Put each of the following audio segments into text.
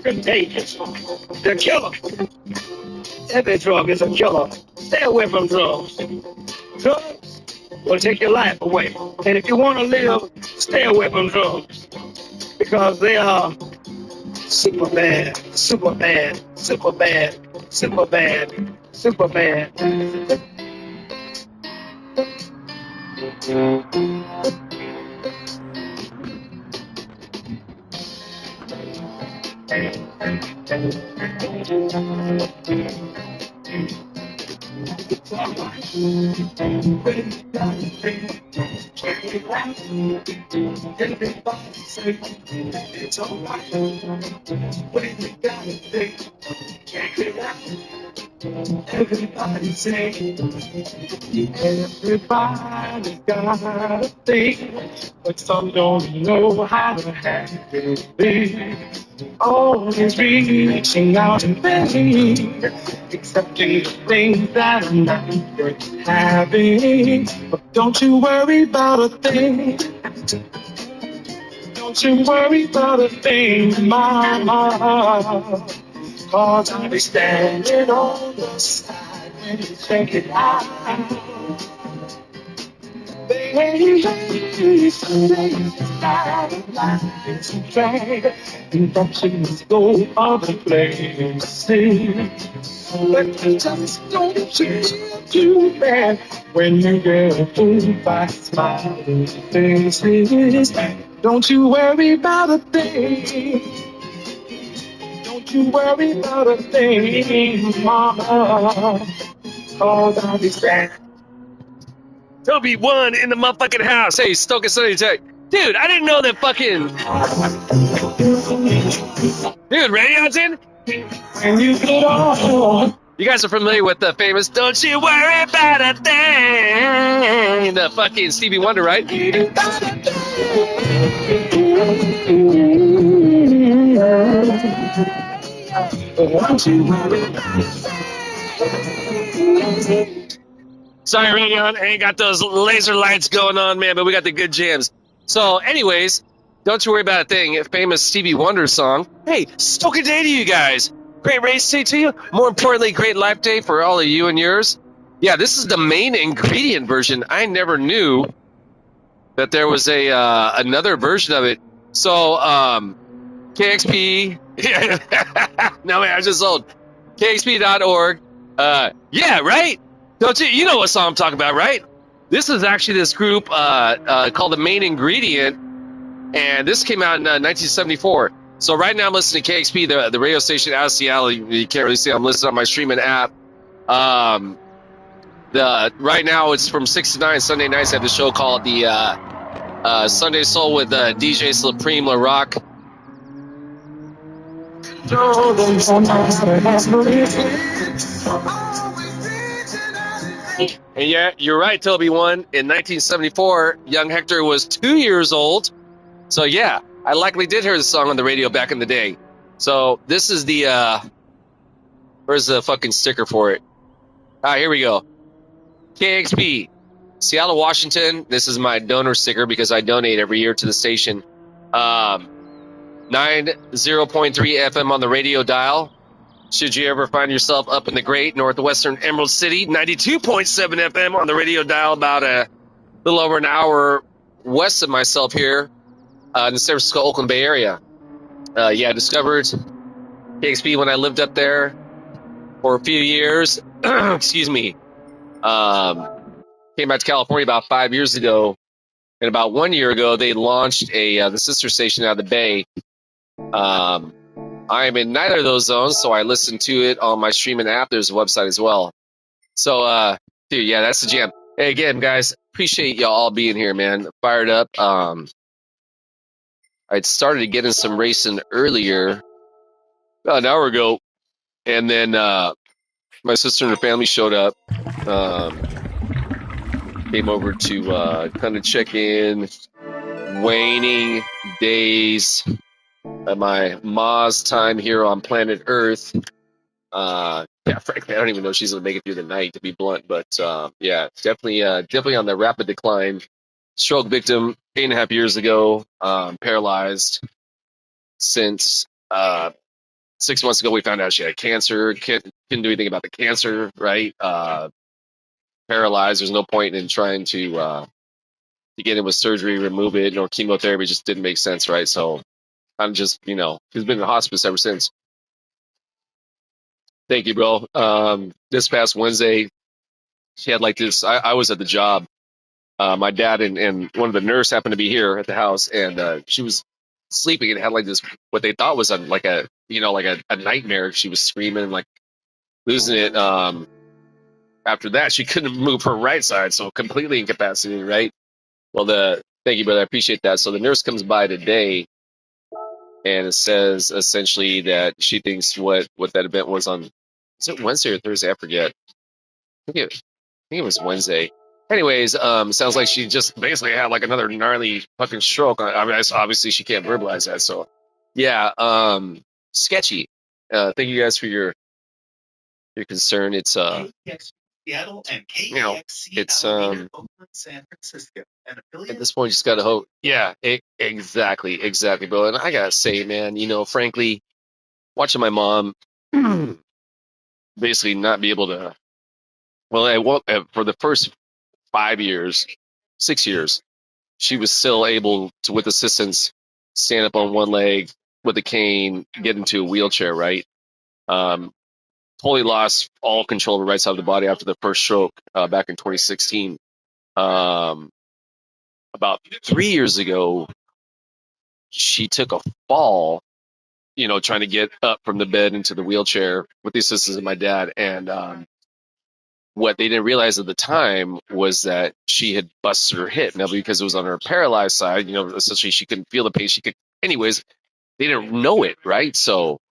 contagious. They're killer. Every drug is a killer. Stay away from drugs. Drugs will take your life away. And if you want to live, stay away from drugs. Because they are super bad, super bad, super bad, super bad, super bad. Everybody say, everybody's got a thing, but some don't know how to handle it. Always reaching out and begging, accepting the things that are not worth having. But don't you worry about a thing. Don't you worry about a thing, mama. Cause I'll be standing on the side when you check it out. Baby, someday it's not a life, it's a drag. And that you must go other places. But you just don't feel too bad when you get fooled by smiling faces. Don't you worry about a thing. Don't you worry about a thing, mama. Cause I'll be back. Toby One in the motherfucking house. Hey, Stoke Sunny Tech. Dude, I didn't know that fucking... Dude, Radio's in? When you get on. You guys are familiar with the famous Don't You Worry About a Thing? The fucking Stevie Wonder, right? Sorry, Radio, I ain't got those laser lights going on, man, but we got the good jams. So, anyways, Don't You Worry About a Thing, a famous Stevie Wonder song. Hey, stoke a day to you guys. Great race day to you. More importantly, great life day for all of you and yours. Yeah, this is the main ingredient version. I never knew that there was a another version of it. So, KXP. No, man, I just sold. KXP.org. Yeah, right? Don't you know what song I'm talking about, right? This is actually this group called The Main Ingredient, and this came out in 1974. So right now I'm listening to KXP, the radio station out of Seattle. You can't really see it. I'm listening on my streaming app. Right now it's from 6 to 9 Sunday nights. I have the show called the Sunday Soul with DJ Supreme La Rock. And yeah, you're right, Toby One. In 1974, young Hector was 2 years old. So yeah, I likely did hear the song on the radio back in the day. So this is the where's the fucking sticker for it? Here we go. KXP, Seattle, Washington. This is my donor sticker because I donate every year to the station. 90.3 FM on the radio dial. Should you ever find yourself up in the great northwestern Emerald City, 92.7 FM on the radio dial, about a little over an hour west of myself here in the San Francisco, Oakland Bay area. Yeah, I discovered KXP when I lived up there for a few years. Excuse me. Came back to California about 5 years ago, and about 1 year ago, they launched the sister station out of the Bay. I am in neither of those zones, so I listen to it on my streaming app. There's a website as well. So, dude, yeah, that's the jam. Hey, again, guys, appreciate y'all all being here, man. Fired up. I'd started getting some racing earlier, about an hour ago, and then my sister and her family showed up. Came over to kind of check in. Waning days at my Ma's time here on planet Earth. Yeah, frankly, I don't even know if she's gonna make it through the night, to be blunt. But yeah, definitely on the rapid decline. Stroke victim 8.5 years ago. Paralyzed since 6 months ago, we found out she had cancer. Couldn't do anything about the cancer, right? Paralyzed. There's no point in trying to get in with surgery, remove it, or chemotherapy. Just didn't make sense, right? So I'm just, she's been in hospice ever since. Thank you, bro. This past Wednesday, she had like this. I was at the job. My dad and one of the nurse happened to be here at the house, and she was sleeping and had like this, what they thought was like a nightmare. She was screaming and like losing it. After that, she couldn't move her right side, so completely incapacitated, right? Well, thank you, brother. I appreciate that. So the nurse comes by today and it says essentially that she thinks what that event was on, is it Wednesday or Thursday? I forget. I think it was Wednesday. Anyways, sounds like she just basically had like another gnarly fucking stroke. I mean, obviously she can't verbalize that. So, yeah, sketchy. Thank you guys for your concern. It's Seattle and it's Oakland, San Francisco, and at this point, you just gotta hope. Yeah, exactly, bro. And I gotta say, man, frankly, watching my mom basically not be able to. Well, for the first 5 years, 6 years, she was still able to, with assistance, stand up on one leg with a cane, get into a wheelchair, right? Um, Totally lost all control of the right side of the body after the first stroke back in 2016. About 3 years ago, she took a fall, trying to get up from the bed into the wheelchair with the assistance of my dad. And what they didn't realize at the time was that she had busted her hip. Now, because it was on her paralyzed side, essentially she couldn't feel the pain. Anyways, they didn't know it, right? So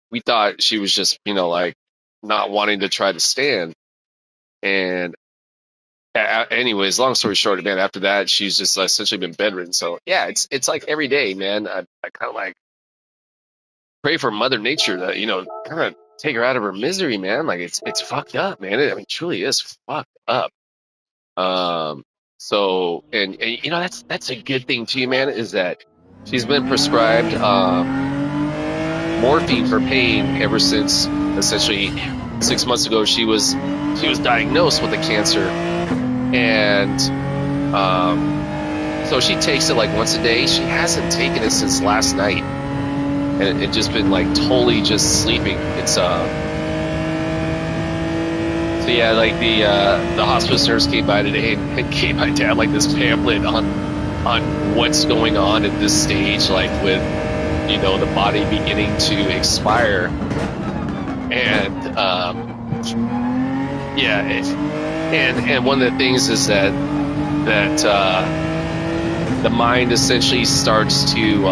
we thought she was just, like not wanting to try to stand. And anyways, long story short, man, after that, she's just essentially been bedridden. So yeah, it's like every day, man. I kind of like pray for Mother Nature to, kind of take her out of her misery, man. Like it's fucked up, man. I mean, truly is fucked up. So and that's a good thing too, man, is that she's been prescribed morphine for pain ever since essentially 6 months ago. She was diagnosed with a cancer, and so she takes it like once a day. She hasn't taken it since last night, and it just been like totally just sleeping. It's so yeah, like the hospice nurse came by today and gave my dad like this pamphlet on what's going on at this stage, like with the body beginning to expire, and yeah, and one of the things is that the mind essentially starts to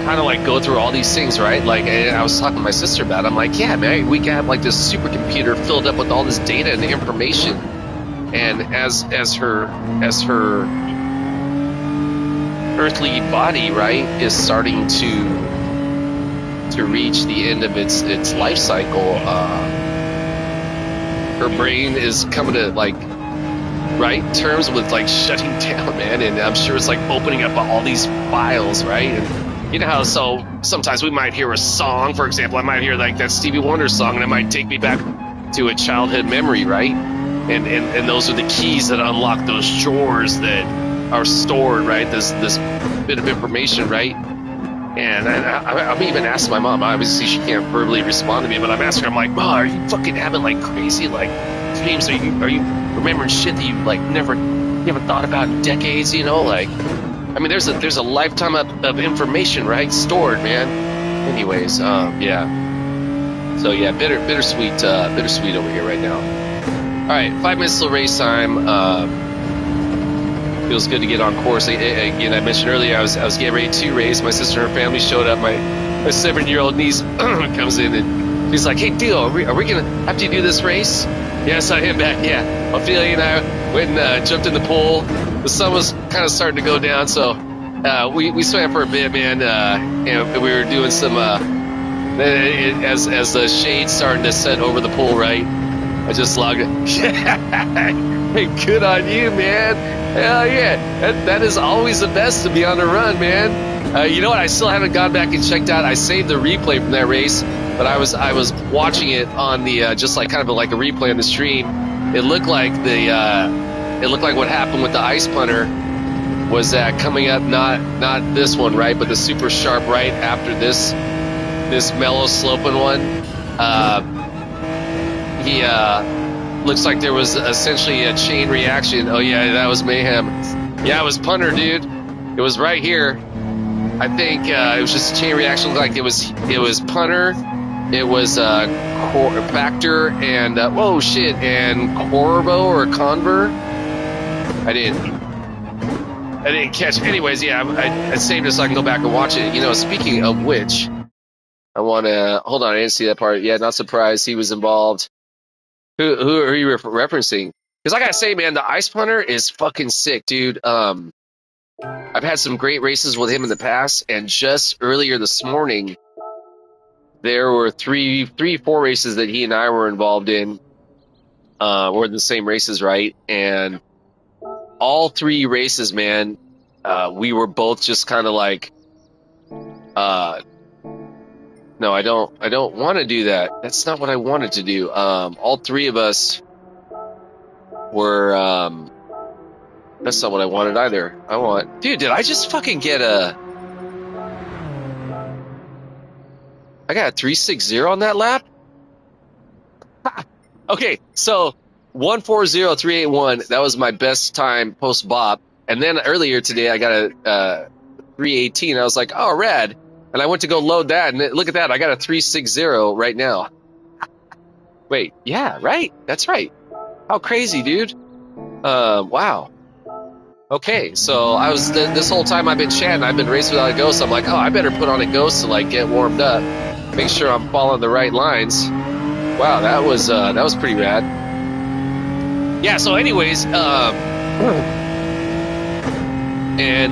kind of like go through all these things, right? Like, and I was talking to my sister about it. I'm like, yeah, man, we can have like this supercomputer filled up with all this data and information, and as her earthly body, right, is starting to reach the end of its life cycle, her brain is coming to like right terms with like shutting down, man. And I'm sure it's like opening up all these files, right? And you know how so sometimes we might hear a song, for example, I might hear like that Stevie Wonder song, and it might take me back to a childhood memory, right? And those are the keys that unlock those drawers that are stored, right? This bit of information, right? And I'm even asking my mom. Obviously, she can't verbally respond to me, but I'm asking her. I'm like, "Mom, are you fucking having like crazy like dreams? Are you remembering shit that you like you haven't thought about in decades? Like, I mean, there's a lifetime of information, right? Stored, man. Anyways, yeah. So yeah, bittersweet over here right now. All right, 5 minutes till race time. Feels good to get on course. Again, I mentioned earlier I was getting ready to race. My sister and her family showed up. My 7-year-old niece comes in and she's like, "Hey, Theo, are we gonna have to do this race?" Yeah, I saw him back. Yeah, Ophelia and I went and jumped in the pool. The sun was kind of starting to go down, so we swam for a bit, man. And we were doing some as the shade starting to set over the pool, right? I just logged it. Good on you, man. Hell yeah. That is always the best to be on the run, man. You know what? I still haven't gone back and checked out. I saved the replay from that race, but I was watching it on the just like kind of like a replay on the stream. It looked like what happened with the ice punter was that coming up not this one, right, but the super sharp right after this mellow sloping one. He looks like there was essentially a chain reaction. Oh yeah, that was mayhem. Yeah, it was punter, dude. It was right here. I think it was just a chain reaction. Like it was punter. It was factor and whoa shit and Corvo or Conver. I didn't catch. Anyways, yeah, I saved it so I can go back and watch it. You know, speaking of which, I want to hold on. I didn't see that part. Yeah, not surprised he was involved. Who are you referencing? Because I gotta say, man, the ice punter is fucking sick, dude. I've had some great races with him in the past, and just earlier this morning, there were three, 4 races that he and I were involved in. We're in the same races, right? And all 3 races, man, we were both just kind of like, no, I don't want to do that. That's not what I wanted to do. All 3 of us were, that's not what I wanted either. Dude, did I just fucking get I got a 360 on that lap? Okay, so 140381, that was my best time post bop. And then earlier today, I got a 318. I was like, oh, rad. And I went to go load that, and look at that. I got a 360 right now. Wait, yeah, right. That's right. How crazy, dude. Wow. Okay, so I was this whole time I've been chatting, I've been racing without a ghost. I'm like, oh, I better put on a ghost to like get warmed up, make sure I'm following the right lines. Wow, that was pretty rad. Yeah. So, anyways, and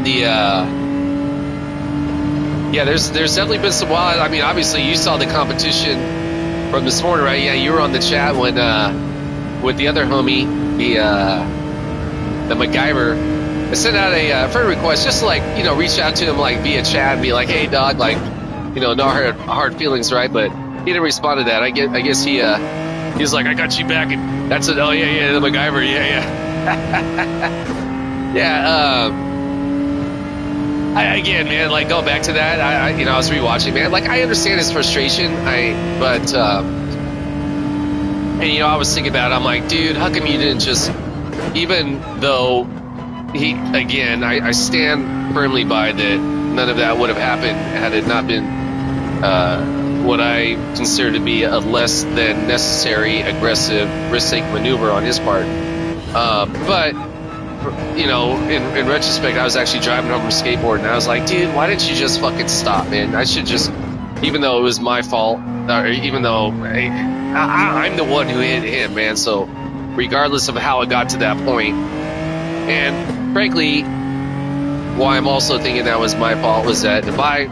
the yeah, there's definitely been some wild. I mean, obviously you saw the competition from this morning, right? Yeah, you were on the chat when with the other homie, the MacGyver. I sent out a friend request just to, like, you know, reach out to him like via chat and be like, hey dog, like, you know, no hard feelings, right? But he didn't respond to that. I guess he was like, I got you back, and that's it. Oh yeah, the MacGyver, yeah. Yeah. Again, man, like going back to that, I you know, I was rewatching, man. Like, I understand his frustration, and you know, I was thinking about it. I'm like, dude, how come you didn't just, even though I stand firmly by that, none of that would have happened had it not been what I consider to be a less than necessary aggressive risk-taking maneuver on his part. But you know, in retrospect, I was actually driving home from skateboard, and I was like, dude, why didn't you just fucking stop, man? I should just, even though it was my fault, or even though I'm the one who hit him, man. So regardless of how it got to that point, and frankly, why I'm also thinking that was my fault was that if I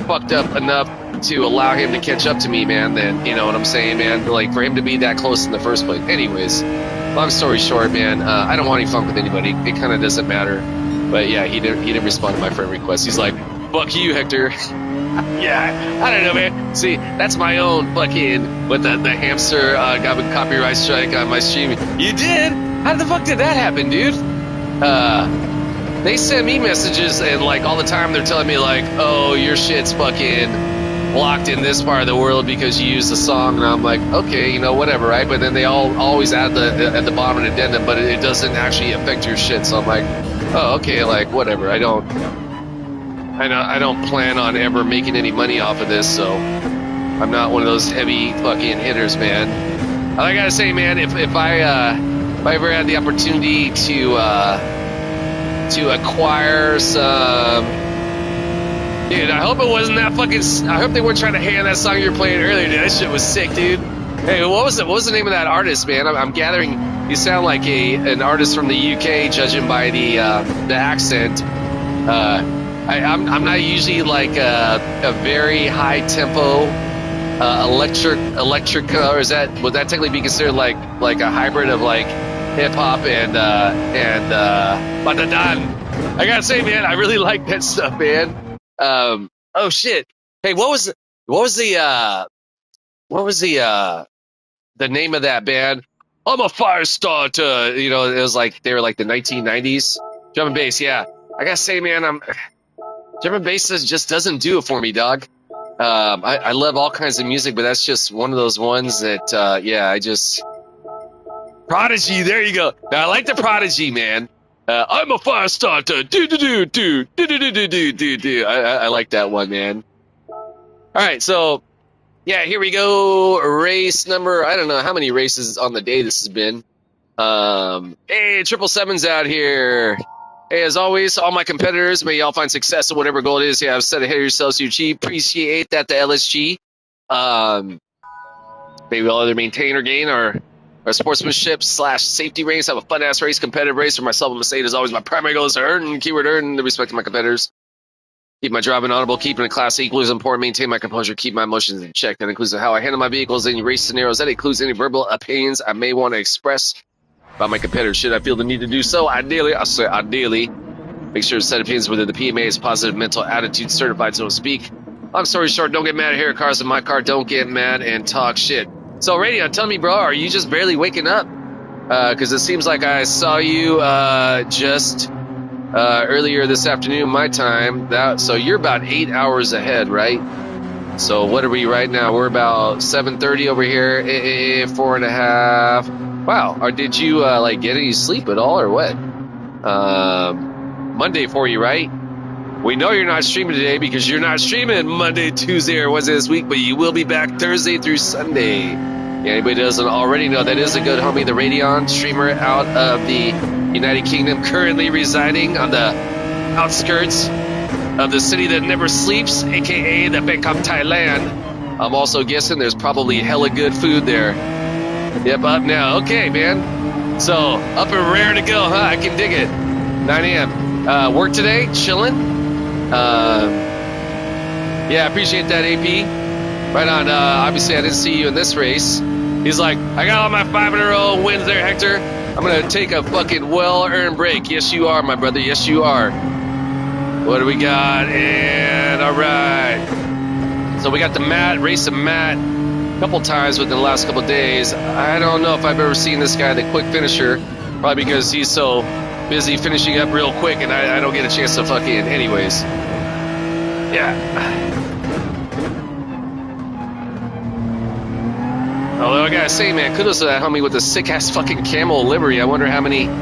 fucked up enough to allow him to catch up to me, man, then, you know what I'm saying, man, like, for him to be that close in the first place. Anyways, long story short, man, I don't want any fun with anybody. It kind of doesn't matter. But yeah, he didn't respond to my friend request. He's like, fuck you, Hector. Yeah, I don't know, man. See, that's my own fucking, with the hamster got a copyright strike on my stream. You did? How the fuck did that happen, dude? They send me messages, and like all the time they're telling me like, oh, your shit's fucking blocked in this part of the world because you used the song, and I'm like, okay, you know, whatever, right? But then they always add at the bottom an addendum, but it doesn't actually affect your shit. So I'm like, oh, okay, like whatever. I don't plan on ever making any money off of this, so I'm not one of those heavy fucking hitters, man. I gotta say, man, if I ever had the opportunity to acquire some, dude, I hope it wasn't that fucking. I hope they weren't trying to hand that song you were playing earlier, dude. That shit was sick, dude. Hey, what was the name of that artist, man? I'm gathering you sound like an artist from the UK, judging by the accent. I'm not usually like a very high tempo electric, or would that technically be considered like a hybrid of like hip hop and Badadan. I gotta say, man, I really like that stuff, man. Oh shit. Hey, what was the name of that band? I'm a fire starter. You know, it was like they were like the 1990s drum and bass. Yeah, I gotta say, man, drum and bass just doesn't do it for me, dog. I love all kinds of music, but that's just one of those ones that, I just Prodigy. There you go. Now I like the Prodigy, man. I'm a fire starter. Do do do do do do do do do do. I like that one, man. All right, so. Yeah, here we go. Race number, I don't know how many races on the day this has been. Hey, 777's out here. Hey, as always, all my competitors, may y'all find success in whatever goal it is you have set ahead of yourselves to achieve. Appreciate that, the LSG. Maybe we'll either maintain or gain our sportsmanship / safety race. Have a fun-ass race, competitive race for myself and Mercedes. As always, my primary goal is to earn, keyword earn, the respect of my competitors. Keep my driving honorable, keeping a class equally as important, maintain my composure, keep my emotions in check. That includes how I handle my vehicles, any race scenarios. That includes any verbal opinions I may want to express about my competitors. Should I feel the need to do so? Ideally, make sure to set opinions whether the PMA is positive mental attitude certified, so to speak. Long story short, don't get mad here. Cars in my car, don't get mad and talk shit. So, Radio, tell me, bro, are you just barely waking up? Because it seems like I saw you just... earlier this afternoon, my time. So you're about 8 hours ahead, right? So what are we right now? We're about 7:30 over here. 4.5. Wow. Or did you get any sleep at all, or what? Monday for you, right? We know you're not streaming today because you're not streaming Monday, Tuesday, or Wednesday this week, but you will be back Thursday through Sunday. Yeah, anybody doesn't already know, that is a good homie, the Radeon streamer out of the United Kingdom, currently residing on the outskirts of the city that never sleeps, aka the Bangkok, Thailand. I'm also guessing there's probably hella good food there. Yep, up now. Okay, man. So, up and rare to go, huh? I can dig it. 9 a.m. Work today? Chilling? Yeah, appreciate that, AP. Right on. Obviously, I didn't see you in this race. He's like, I got all my 5 in a row wins there, Hector. I'm going to take a fucking well-earned break. Yes, you are, my brother. Yes, you are. What do we got? And all right. So we got the Matt, racing Matt a couple times within the last couple days. I don't know if I've ever seen this guy, the quick finisher, probably because he's so busy finishing up real quick and I don't get a chance to fucking anyways. Yeah. Although I gotta say, man, kudos to that homie with the sick-ass fucking camel livery. I wonder how many of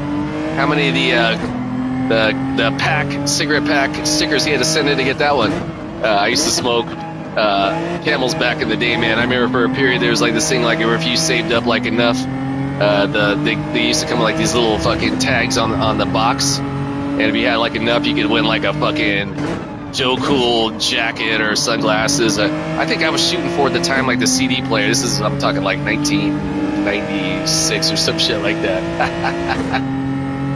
the cigarette pack stickers he had to send in to get that one. I used to smoke camels back in the day, man. I remember for a period there was like this thing, like if you saved up like enough, they used to come with like these little fucking tags on the box, and if you had like enough, you could win like a fucking Joe Cool jacket or sunglasses. I think I was shooting for at the time like the CD player. I'm talking like 1996 or some shit like that.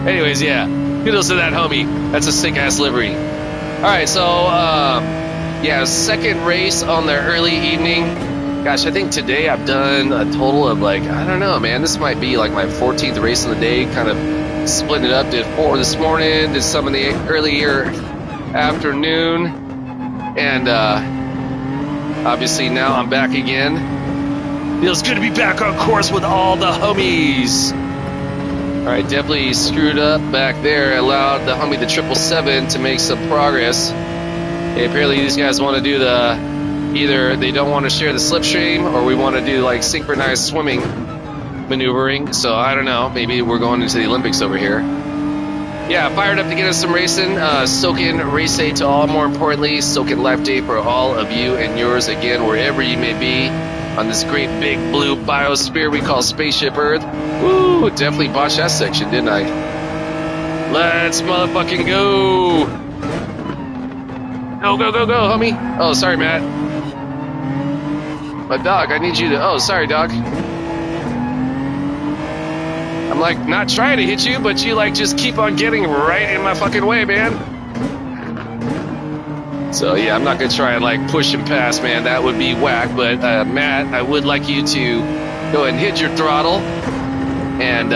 Anyways, yeah, kudos to that homie. That's a sick ass livery. All right, so second race on the early evening. Gosh, I think today I've done a total of like, I don't know, man, this might be like my 14th race of the day, kind of splitting it up. Did 4 this morning, did some in the earlier afternoon, and obviously now I'm back again. Feels good to be back on course with all the homies. All right, definitely screwed up back there. Allowed the homie the 777 to make some progress. Hey, apparently these guys want to do either they don't want to share the slipstream, or we want to do like synchronized swimming maneuvering. So I don't know, maybe we're going into the Olympics over here. Yeah, fired up to get us some racing. Soaking race day to all, more importantly, soaking life day for all of you and yours, again, wherever you may be on this great big blue biosphere we call Spaceship Earth. Woo, definitely botched that section, didn't I? Let's motherfucking go. Go, go, go, go, homie. Oh, sorry, Matt. But dog, I need you to, oh, sorry, dog. I'm like not trying to hit you, but you like just keep on getting right in my fucking way, man. So yeah, I'm not gonna try and like push him past, man. That would be whack. But Matt, I would like you to go ahead and hit your throttle. And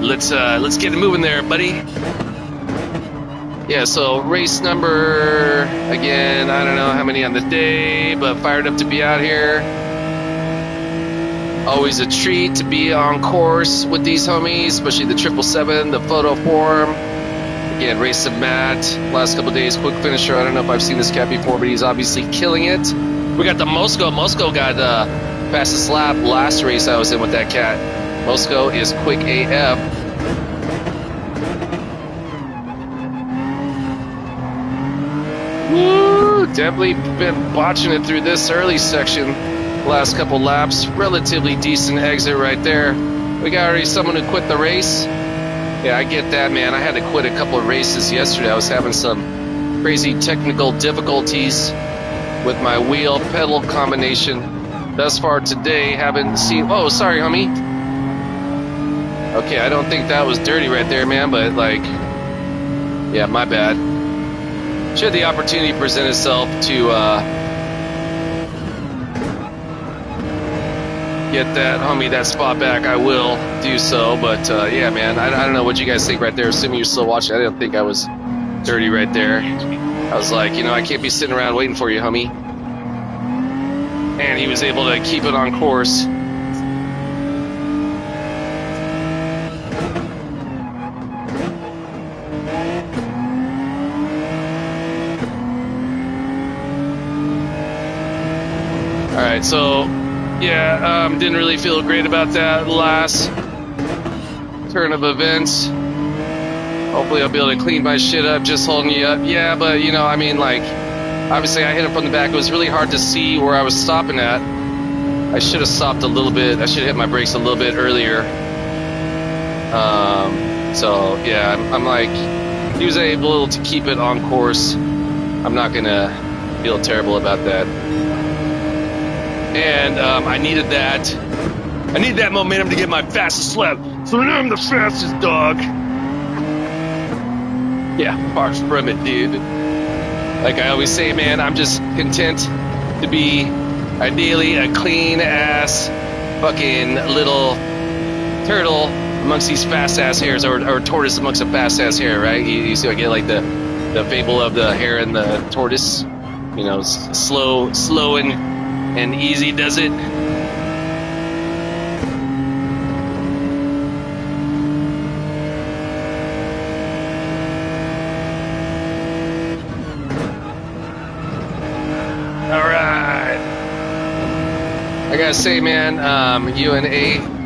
let's get it moving there, buddy. Yeah, so race number, again, I don't know how many on the day, but fired up to be out here. Always a treat to be on course with these homies, especially the 777, the photo forum. Again, race of Matt, last couple days, quick finisher. I don't know if I've seen this cat before, but he's obviously killing it. We got the Moscow. Moscow got fastest lap last race I was in with that cat. Moscow is quick AF. Woo! Definitely been botching it through this early section. Last couple laps, relatively decent exit right there. We got already someone who quit the race. Yeah, I get that, man. I had to quit a couple of races yesterday. I was having some crazy technical difficulties with my wheel pedal combination. Thus far today, haven't seen. Oh, sorry, homie. Okay, I don't think that was dirty right there, man. But like, yeah, my bad. Should the opportunity present itself to get that homie that spot back, I will do so. But yeah, man, I don't know what you guys think right there. Assuming you're still watching, I didn't think I was dirty right there. I was like, you know, I can't be sitting around waiting for you, homie. And he was able to keep it on course. Alright, so yeah, didn't really feel great about that last turn of events. Hopefully I'll be able to clean my shit up just holding you up. Yeah, but you know, I mean, like, obviously I hit him from the back. It was really hard to see where I was stopping at. I should have stopped a little bit. I should have hit my brakes a little bit earlier. So yeah, I'm like, he was able to keep it on course. I'm not gonna feel terrible about that. And I needed that. I need that momentum to get my fastest lap. So now I'm the fastest dog. Yeah, far from it, dude. Like I always say, man, I'm just content to be ideally a clean ass fucking little turtle amongst these fast ass hares, or tortoise amongst a fast ass hare, right? You see, I get like the fable of the hare and the tortoise. You know, slow and easy does it. All right. I gotta say, man, UNA.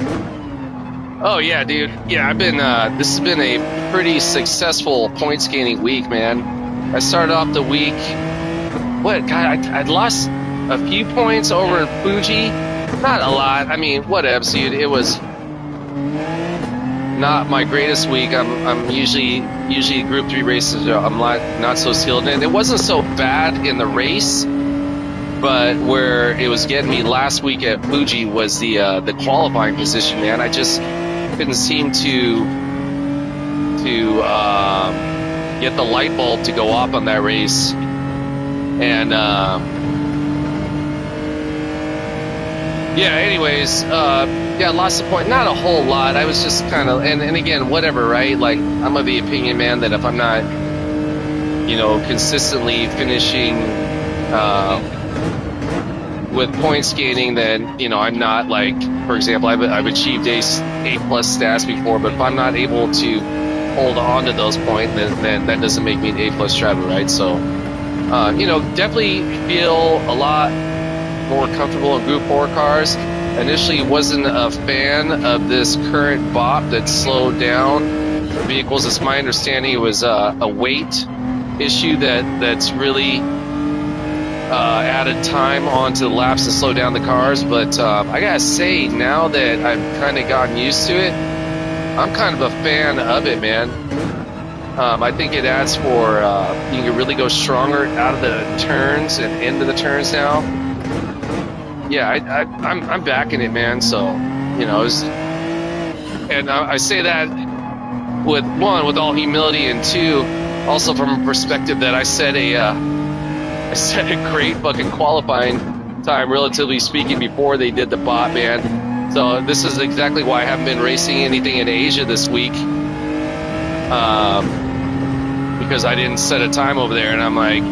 Oh yeah, dude. Yeah, I've been. This has been a pretty successful points gaining week, man. I started off the week. What? God, I'd lost a few points over in Fuji. Not a lot. I mean, whatever, dude. It was not my greatest week. I'm usually Group 3 races. I'm not so skilled, and it wasn't so bad in the race. But where it was getting me last week at Fuji was the qualifying position, man. I just couldn't seem to get the light bulb to go off on that race, and yeah. Anyways, yeah, lost the point. Not a whole lot. I was just kind of, and again, whatever, right? Like, I'm of the opinion, man, that if I'm not, you know, consistently finishing with points gaining, then, you know, I'm not, like, for example, I've achieved A+ stats before, but if I'm not able to hold on to those points, then that doesn't make me an A+ driver, right? So, you know, definitely feel a lot more comfortable in Group 4 cars. Initially wasn't a fan of this current BOP that slowed down vehicles. It's my understanding it was a weight issue that's really added time onto the laps to slow down the cars. But I gotta say, now that I've kind of gotten used to it, I'm kind of a fan of it, man. I think it adds for you can really go stronger out of the turns and into the turns now. Yeah, I'm backing it, man. So, you know, and I say that with all humility, and two, also from a perspective that I set a great fucking qualifying time, relatively speaking, before they did the bot, man. So this is exactly why I haven't been racing anything in Asia this week. Because I didn't set a time over there, and I'm like,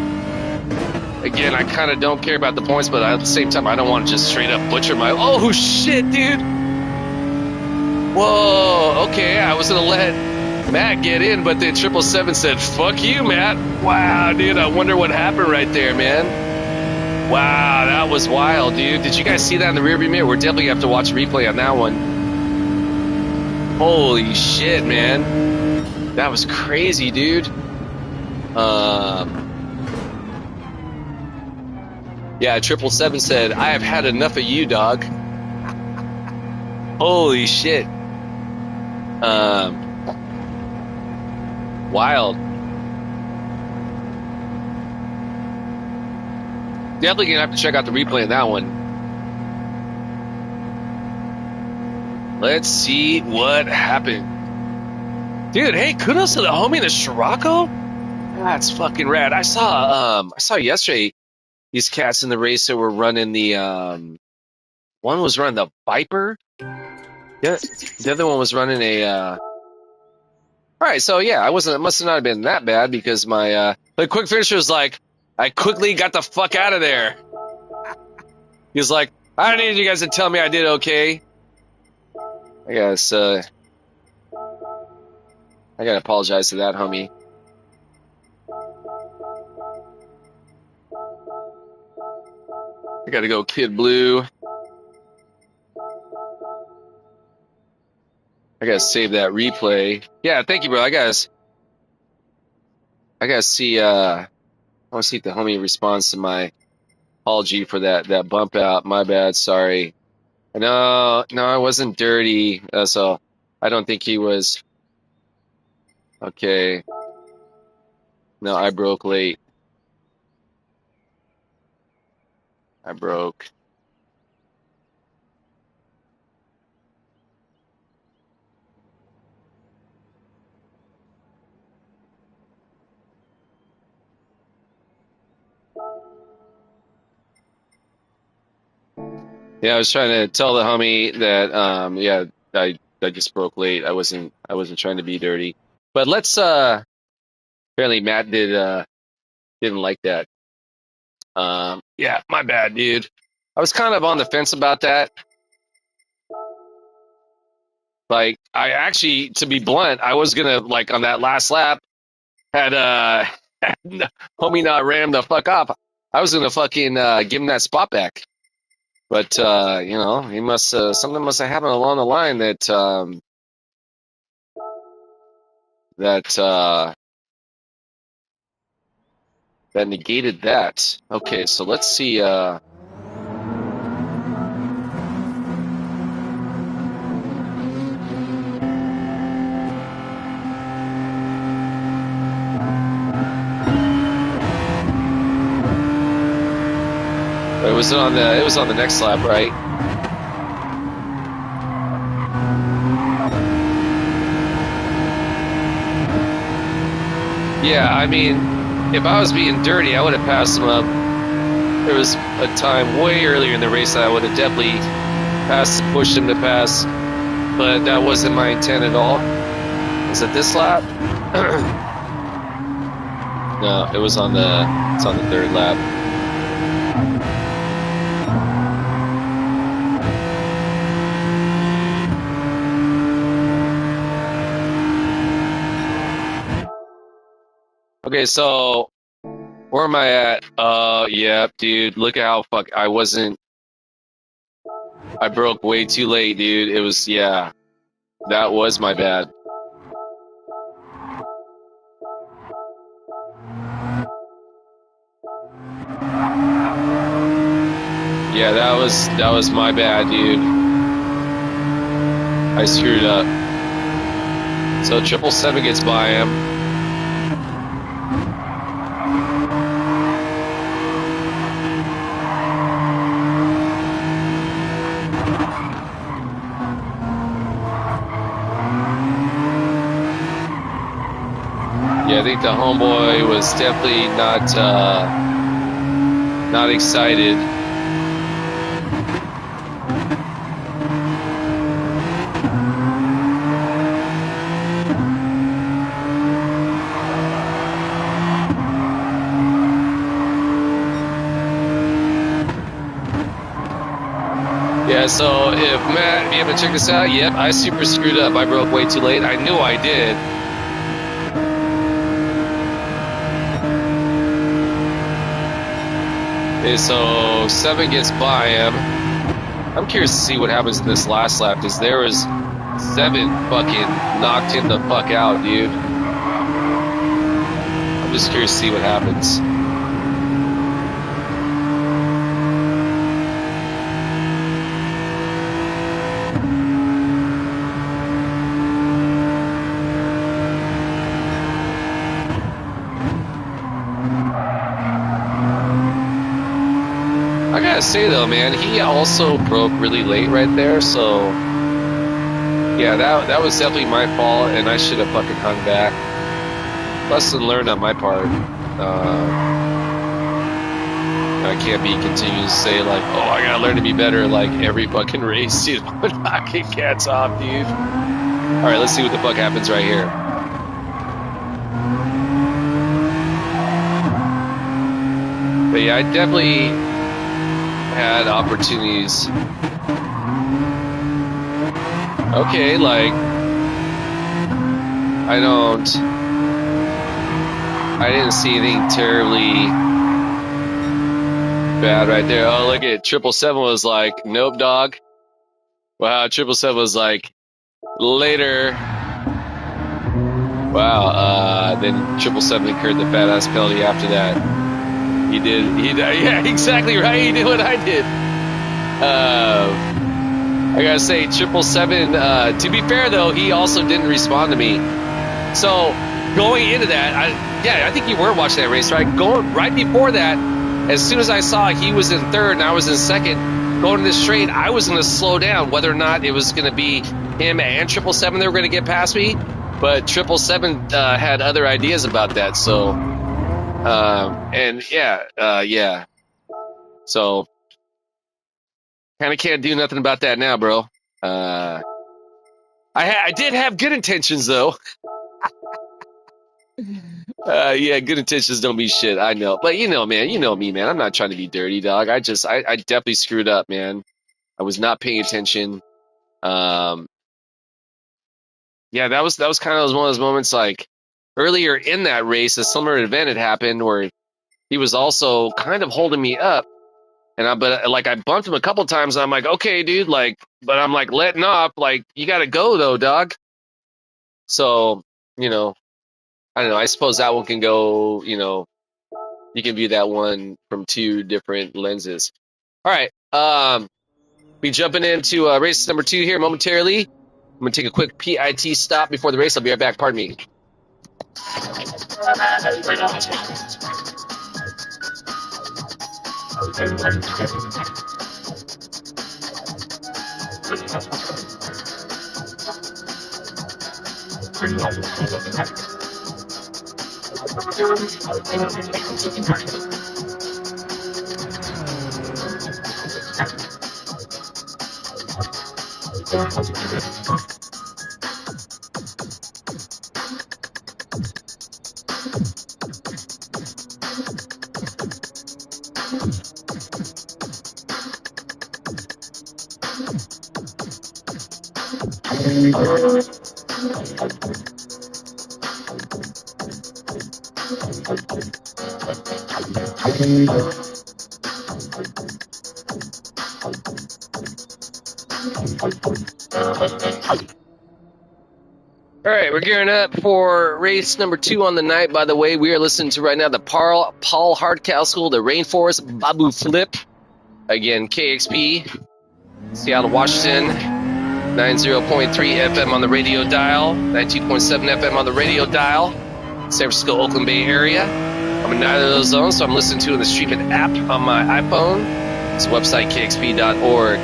again, I kind of don't care about the points, but at the same time, I don't want to just straight up butcher my, oh shit, dude. Whoa, okay, I was going to let Matt get in, but then 777 said, fuck you, Matt. Wow, dude, I wonder what happened right there, man. Wow, that was wild, dude. Did you guys see that in the rearview mirror? We're definitely going to have to watch a replay on that one. Holy shit, man. That was crazy, dude. Yeah, 777 said, I have had enough of you, dog. Holy shit. Wild. Definitely gonna have to check out the replay of that one. Let's see what happened. Dude, hey, kudos to the homie in the Scirocco. That's fucking rad. I saw yesterday these cats in the race that were running the one was running the Viper. Yeah, the other one was running a all right, so yeah, it must not have been that bad because my the quick finisher was like, I quickly got the fuck out of there. He was like, I don't need you guys to tell me I did okay. I guess I gotta apologize to that homie. I gotta go Kid Blue. I gotta save that replay. Yeah, thank you, bro. I gotta see I wanna see if the homie responds to my apology for that bump out. My bad, sorry. No, I wasn't dirty. So I don't think he was. Okay. No, I broke late. I broke. Yeah, I was trying to tell the homie that yeah, I just broke late. I wasn't trying to be dirty. But let's apparently Matt didn't like that. Yeah, my bad, dude. I was kind of on the fence about that. Like, I actually, to be blunt, I was gonna like on that last lap had homie not ran him the fuck up. I was gonna fucking give him that spot back. But you know, he must something must have happened along the line that that negated that. Okay, so let's see. It was on the next lap, right? Yeah, I mean, if I was being dirty, I would have passed him up. There was a time way earlier in the race that I would have definitely pushed him to pass, but that wasn't my intent at all. Was it this lap? No, it's on the third lap. Okay, so where am I at? Yeah, dude, look at how I broke way too late, dude. It was, yeah, that was my bad. Yeah, that was my bad, dude. I screwed up. So 777 gets by him. Yeah, I think the homeboy was definitely not excited. Yeah, so if Matt, if you haven't checked this out, yep, I super screwed up. I broke way too late. I knew I did. Okay, so 7 gets by him. I'm curious to see what happens in this last lap, because there was 7 fucking knocked him the fuck out, dude. I'm just curious to see what happens. I gotta say though, man, he also broke really late right there, so yeah, that was definitely my fault, and I should have fucking hung back. Lesson learned on my part. I can't be continuing to say like, oh, I gotta learn to be better like every fucking race, dude. I'm knocking cats off, dude. All right, let's see what the fuck happens right here. But yeah, I definitely had opportunities. Okay, like I didn't see anything terribly bad right there. Oh, look at 777 was like, nope, dog. Wow, 777 was like, later. Wow, then 777 incurred the fat ass penalty after that. He did, yeah, exactly right. He did what I did. I gotta say, 777, to be fair though, he also didn't respond to me. So, going into that, I think you were watching that race, right? Going right before that, as soon as I saw he was in third and I was in second, going to the straight, I was going to slow down, whether or not it was going to be him and 777 that were going to get past me. But 777 had other ideas about that. So, yeah. So, kind of can't do nothing about that now, bro. I did have good intentions, though. Yeah, good intentions don't mean shit. I know, but man, you know me, man. I'm not trying to be dirty, dog. I definitely screwed up, man. I was not paying attention. Yeah, that was kind of one of those moments, like earlier in that race, a similar event had happened where he was also kind of holding me up, and I bumped him a couple times. And I'm like, okay, dude, like, but I'm like letting off, like, you got to go though, dog. So, I don't know. I suppose that one can go, you can view that one from 2 different lenses. All right. Be jumping into race number 2 here momentarily. I'm going to take a quick PIT stop before the race. I'll be right back. Pardon me. All right, we're gearing up for race number 2 on the night. By the way, we are listening to right now the Paul Hardcastle, the Rainforest Babu Flip. Again, KXP, Seattle, Washington, 90.3 FM on the radio dial, 92.7 FM on the radio dial, San Francisco, Oakland Bay area. I'm in neither of those zones, so I'm listening to it in the streaming app on my iPhone. It's website, kxp.org.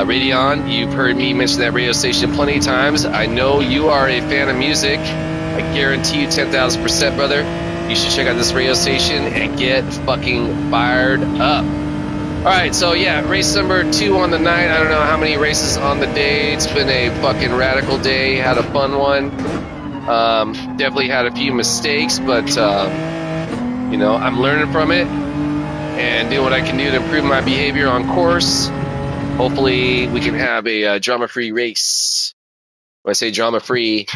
Radion, you've heard me mention that radio station plenty of times. I know you are a fan of music. I guarantee you 10,000%, brother. You should check out this radio station and get fucking fired up. All right, so yeah, race number 2 on the night. I don't know how many races on the day. It's been a fucking radical day. Had a fun one. Definitely had a few mistakes, but I'm learning from it and doing what I can do to improve my behavior on course. hopefully we can have a drama-free race. When I say drama-free,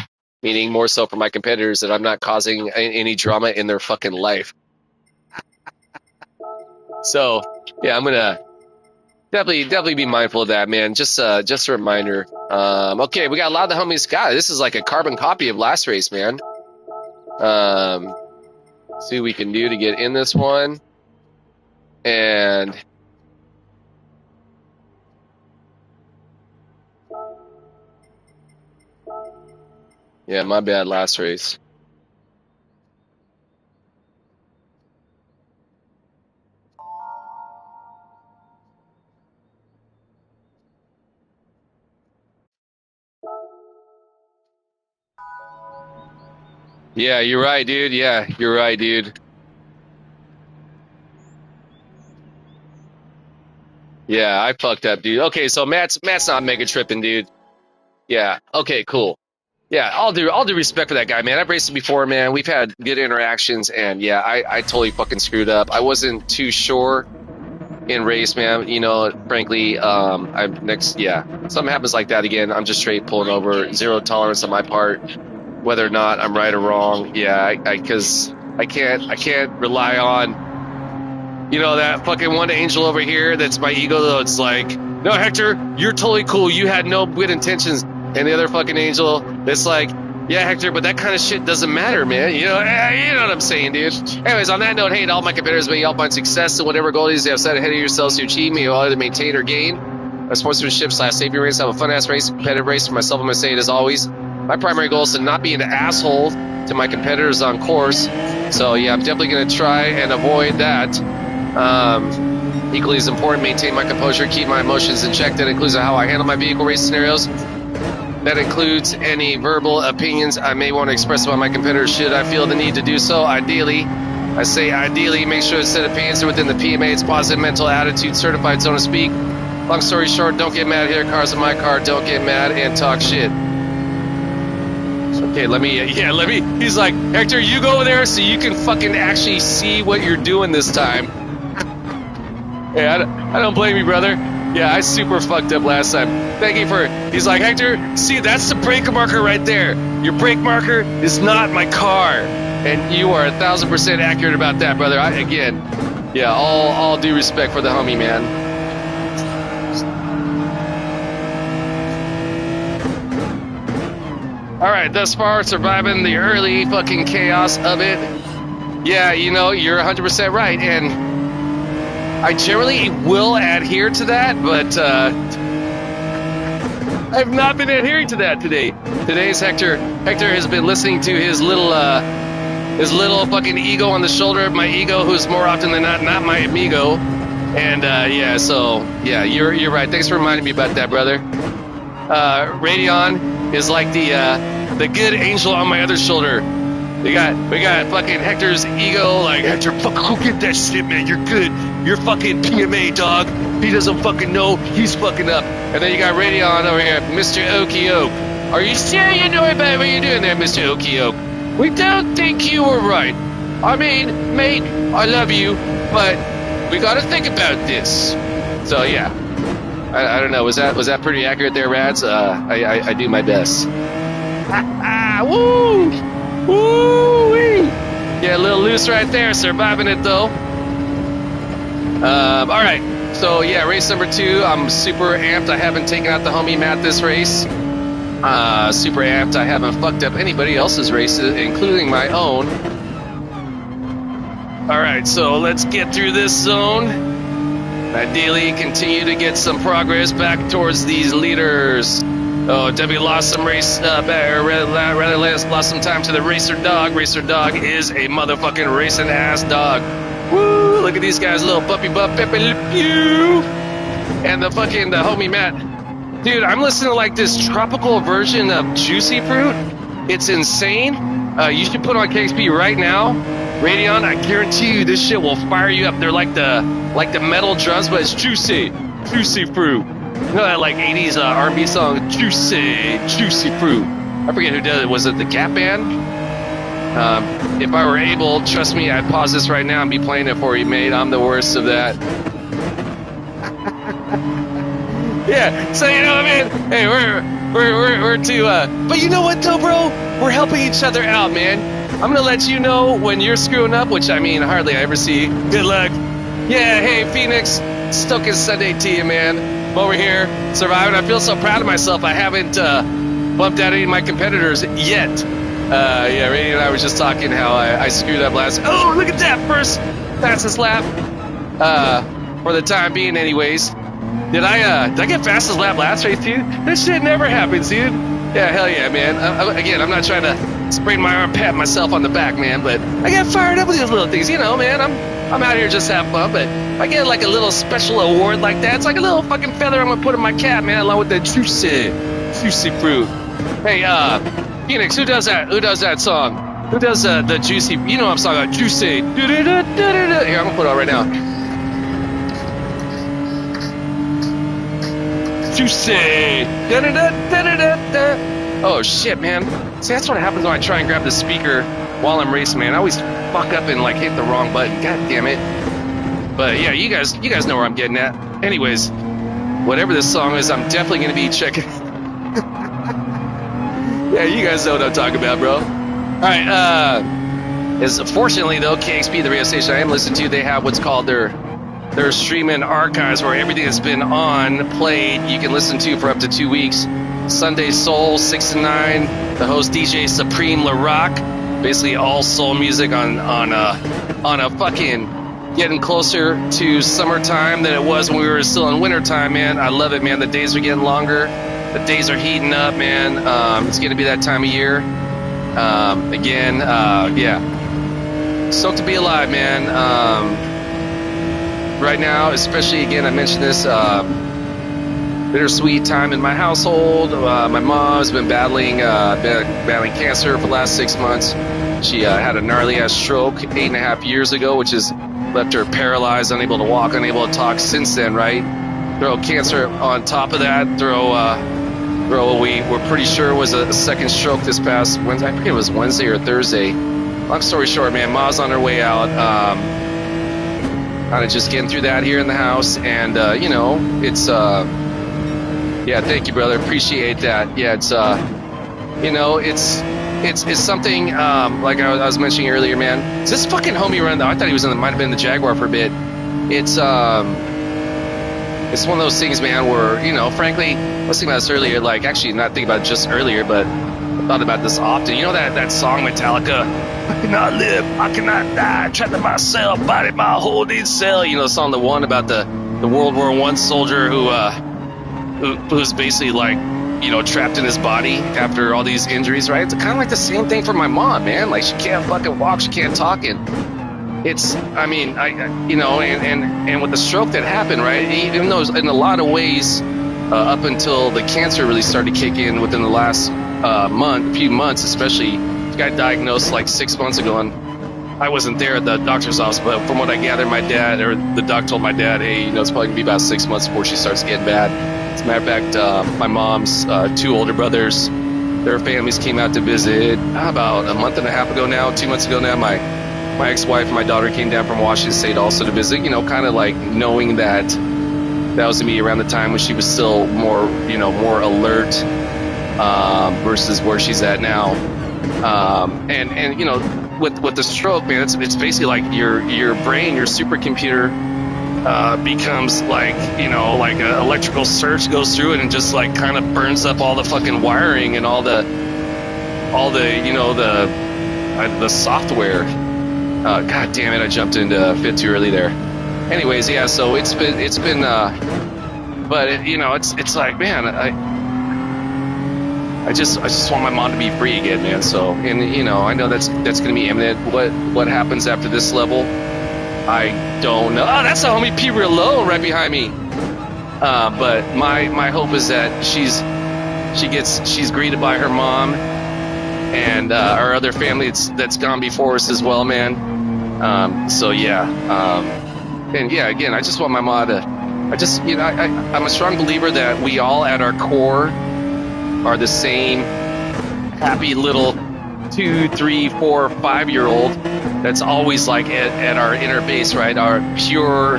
meaning more so for my competitors that I'm not causing any drama in their fucking life. So, yeah, I'm gonna definitely be mindful of that, man. Just a reminder. Okay, we got a lot of the homies. God, this is like a carbon copy of last race, man. See what we can do to get in this one. And yeah, my bad, last race. Yeah, you're right, dude. Yeah, you're right, dude. Yeah, I fucked up, dude. Okay, so Matt's not mega tripping, dude. Yeah. Okay, cool. Yeah, all due respect for that guy, man. I've raced him before, man. We've had good interactions, and yeah, I totally fucking screwed up. I wasn't too sure in race, man. You know, frankly, something happens like that again, I'm just straight pulling over. Zero tolerance on my part, whether or not I'm right or wrong. Yeah, because I can't rely on, you know, that fucking one angel over here that's my ego, though. It's like, no, Hector, you're totally cool. You had no good intentions. And the other fucking angel that's like, yeah, Hector, but that kind of shit doesn't matter, man. You know what I'm saying, dude. Anyways, on that note, hey, to all my competitors, may y'all find success in whatever goal it is you have set ahead of yourselves to achieve. May you all either maintain or gain. A sportsmanship/safety race, have a fun-ass race, competitive race for myself. I'm going to say it as always. My primary goal is to not be an asshole to my competitors on course. So, yeah, I'm definitely going to try and avoid that. Equally as important, maintain my composure, keep my emotions in check. That includes how I handle my vehicle race scenarios. That includes any verbal opinions I may want to express about my competitors should I feel the need to do so. Ideally, make sure the set opinions are within the PMA. It's positive mental attitude, certified, so to speak. Long story short, don't get mad, hit cars in my car, don't get mad and talk shit. Okay, let me, he's like, Hector, you go over there so you can fucking actually see what you're doing this time. Yeah, I don't blame you, brother. Yeah, I super fucked up last time. Thank you for, he's like, Hector, see, that's the brake marker right there. Your brake marker is not my car. And you are 1,000% accurate about that, brother. All due respect for the homie, man. All right, thus far, surviving the early fucking chaos of it. Yeah, you know, you're 100% right. And I generally will adhere to that, but I've not been adhering to that today. Today's Hector has been listening to his little fucking ego on the shoulder of my ego, who's more often than not my amigo. And you're right. Thanks for reminding me about that, brother. Radion is like the good angel on my other shoulder. We got fucking Hector's ego, like, Hector, fuck, go get that shit, man, you're good. You're fucking PMA, dog. He doesn't fucking know, he's fucking up. And then you got Radion over here, Mr. Okioke. Are you sure you know about what you're doing there, Mr. Okioke? We don't think you were right. I mean, mate, I love you, but we gotta think about this. So, yeah. I don't know, was that pretty accurate there, Rads? I do my best. Woo! Woo-wee! Yeah, a little loose right there, surviving it though. All right, so yeah, race number 2. I'm super amped. I haven't taken out the homie Matt this race. Super amped. I haven't fucked up anybody else's races, including my own. All right, so let's get through this zone. Ideally, continue to get some progress back towards these leaders. Oh, Debbie lost some race, rather lost some time to the Racer Dog. Racer Dog is a motherfucking racing ass dog. Woo! Look at these guys, little puppy butt, pepe le pew. And the homie Matt. Dude, I'm listening to like this tropical version of Juicy Fruit. It's insane. You should put on KXP right now. Radion, I guarantee you this shit will fire you up. They're like the metal drums, but it's juicy fruit. You know that like 80s R&B song, Juicy Fruit. I forget who did it. Was it the Gap Band? If I were able, trust me, I'd pause this right now and be playing it for you, mate. I'm the worst of that. Yeah. So you know what I mean? Hey, we're to. But you know what though, bro? We're helping each other out, man. I'm gonna let you know when you're screwing up, which I mean, hardly I ever see. Good luck. Yeah. Hey, Phoenix. Stoking Sunday to you, man. I'm over here surviving. I feel so proud of myself. I haven't bumped out any of my competitors yet. Yeah, Randy and I were just talking how I screwed up last. Oh, look at that first fastest lap. For the time being, anyways. Did I get fastest lap last race, dude? This shit never happens, dude. Yeah, hell yeah, man. Again, I'm not trying to sprain my arm, pat myself on the back, man, but I get fired up with these little things, you know, man. I'm out here just to have fun, but if I get like a little special award like that, it's like a little fucking feather I'm gonna put in my cap, man, along with the juicy fruit. Hey, Phoenix, who does that? Who does that song? Who does the juicy? You know what I'm talking about, juicy. Here, I'm gonna put it on right now. Juicy. Oh shit, man. See, that's what happens when I try and grab the speaker while I'm racing, man. I always fuck up and like hit the wrong button. God damn it. But yeah, you guys know where I'm getting at. Anyways, whatever this song is, I'm definitely gonna be checking. Yeah, you guys know what I'm talking about, bro. All right. Fortunately though, KXP, the radio station I am listening to, they have what's called their streaming archives where everything that's been played, you can listen to for up to 2 weeks. Sunday Soul 6 to 9, the host DJ Supreme LaRock, basically all soul music on a fucking getting closer to summertime than it was when we were still in wintertime, man. I love it, man. The days are getting longer, the days are heating up, man. It's gonna be that time of year. Yeah, stoked to be alive, man. Right now, especially, again, I mentioned this, bittersweet time in my household. My mom's been battling cancer for the last 6 months. She had a gnarly-ass stroke 8.5 years ago, which has left her paralyzed, unable to walk, unable to talk since then, right? Throw cancer on top of that, we're pretty sure it was a second stroke this past Wednesday. I forget it was Wednesday or Thursday. Long story short, man, Ma's on her way out. Kind of just getting through that here in the house, and you know, it's yeah, thank you, brother, appreciate that. Yeah, it's you know, it's something like I was mentioning earlier, man. Is this fucking homie run though? I thought he was might have been the Jaguar for a bit. It's one of those things, man, where, you know, frankly, I was thinking about this earlier, like, actually not thinking about it just earlier, but I thought about this often. You know that song Metallica, I cannot live, I cannot die, trapped in myself, body my holding cell. You know, the song that won about the World War I soldier who's basically like, you know, trapped in his body after all these injuries, right? It's kind of like the same thing for my mom, man. Like, she can't fucking walk, she can't talk, and it's, I mean, you know, and with the stroke that happened, right? Even though in a lot of ways, up until the cancer really started to kick in within the last few months, especially, got diagnosed like 6 months ago, and I wasn't there at the doctor's office, but from what I gather, my dad, or the doc told my dad, hey, you know, it's probably gonna be about 6 months before she starts getting bad. As a matter of fact, my mom's 2 older brothers, their families came out to visit about a month and a half ago now, 2 months ago now. My ex-wife and my daughter came down from Washington State also to visit, you know, kind of like knowing that was gonna be around the time when she was still more alert versus where she's at now. And you know, with the stroke, man, it's basically like your brain, your supercomputer becomes like, you know, like an electrical surge goes through it and just like kind of burns up all the fucking wiring and all the you know, the software. God damn it, I jumped into fit too early there. Anyways, yeah, so it's been but it, you know, it's like, man, I just want my mom to be free again, man. So, and you know, I know that's gonna be imminent. What happens after this level, I don't know. Oh, that's the homie P Real Low right behind me. But my hope is that she's greeted by her mom and our other family that's gone before us as well, man. So yeah, and yeah, again, I just want my mom to. You know, I'm a strong believer that we all, at our core, are the same happy little 2, 3, 4, 5-year-old that's always like at our inner base, right? Our pure,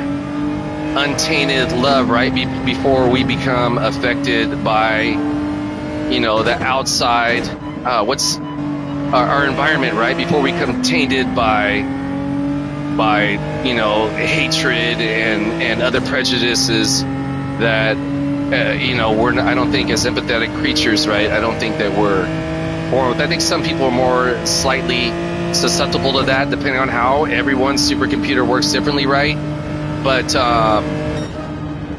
untainted love, right? Before we become affected by, you know, the outside, what's our environment, right? Before we become tainted by, you know, hatred and other prejudices that, you know, I don't think as empathetic creatures, right? I don't think that I think some people are more slightly susceptible to that, depending on how everyone's supercomputer works differently, right? But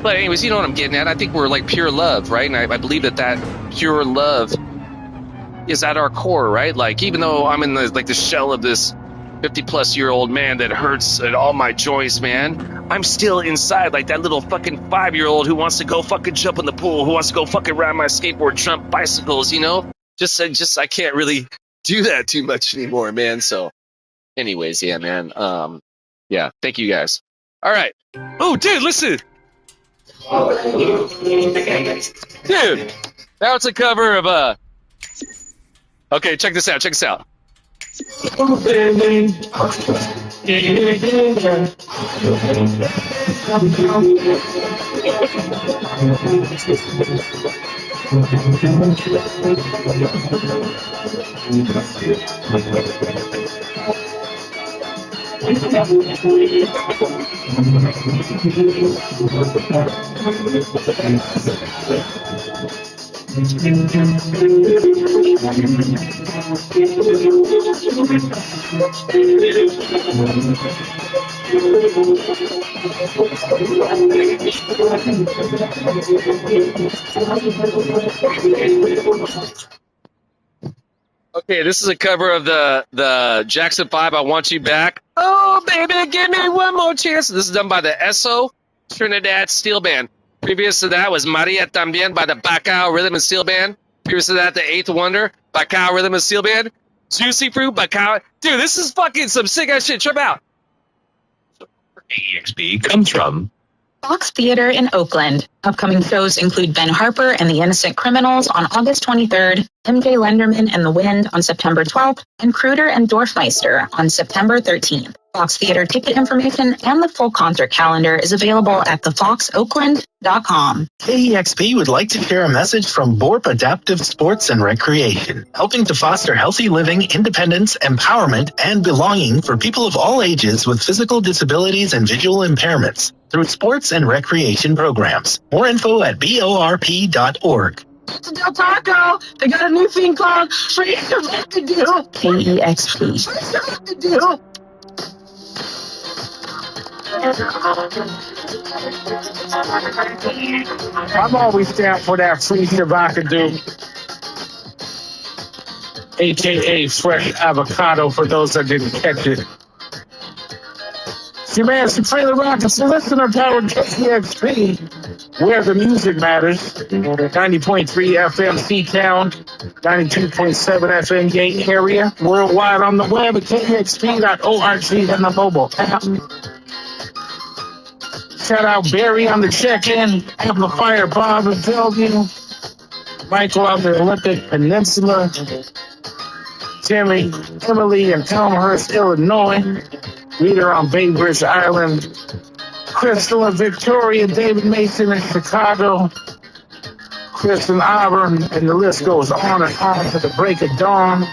anyways, you know what I'm getting at. I think we're like pure love, right? And I believe that pure love is at our core, right? Like, even though I'm in the shell of this 50-plus-year-old man that hurts at all my joints, man, I'm still inside like that little fucking 5-year-old who wants to go fucking jump in the pool, who wants to go fucking ride my skateboard, jump bicycles, you know? I can't really do that too much anymore, man. So anyways, yeah, man. Yeah, thank you guys. All right. Oh, dude, listen. Dude, now it's a cover of okay, check this out. Okay, this is a cover of the Jackson 5, I Want You Back. Oh, baby, give me one more chance. This is done by the Esso Trinidad Steel Band. Previous to that was Maria Tambien by the Bacao Rhythm and Steel Band. Previous to that, the Eighth Wonder, Bacao Rhythm and Steel Band. Juicy Fruit, Bacao. Dude, this is fucking some sick-ass shit. Trip out. EXP comes from Fox Theater in Oakland. Upcoming shows include Ben Harper and the Innocent Criminals on August 23rd, MJ Lenderman and the Wind on September 12th, and Kruder and Dorfmeister on September 13th. Fox Theater ticket information and the full concert calendar is available at thefoxoakland.com. KEXP would like to share a message from BORP Adaptive Sports and Recreation, helping to foster healthy living, independence, empowerment, and belonging for people of all ages with physical disabilities and visual impairments through sports and recreation programs. More info at borp.org. To Del Taco, they got a new thing called Free What to Do. KEXP. Free What to Do. I'm always down for that free Shabakadu, aka fresh avocado, for those that didn't catch it. See, man, Supreme Rock is listener powered KEXP, where the music matters. 90.3 FM C-Town, 92.7 FM Gate area, worldwide on the web at KEXP.org and the mobile app. Shout out Barry on the check-in, Amplifier Bob in Bellevue, Michael on the Olympic Peninsula, Timmy, Emily in Elmhurst, Illinois, Rita on Bay Bridge Island, Crystal and Victoria, David Mason in Chicago, Chris in Auburn, and the list goes on and on to the break of dawn.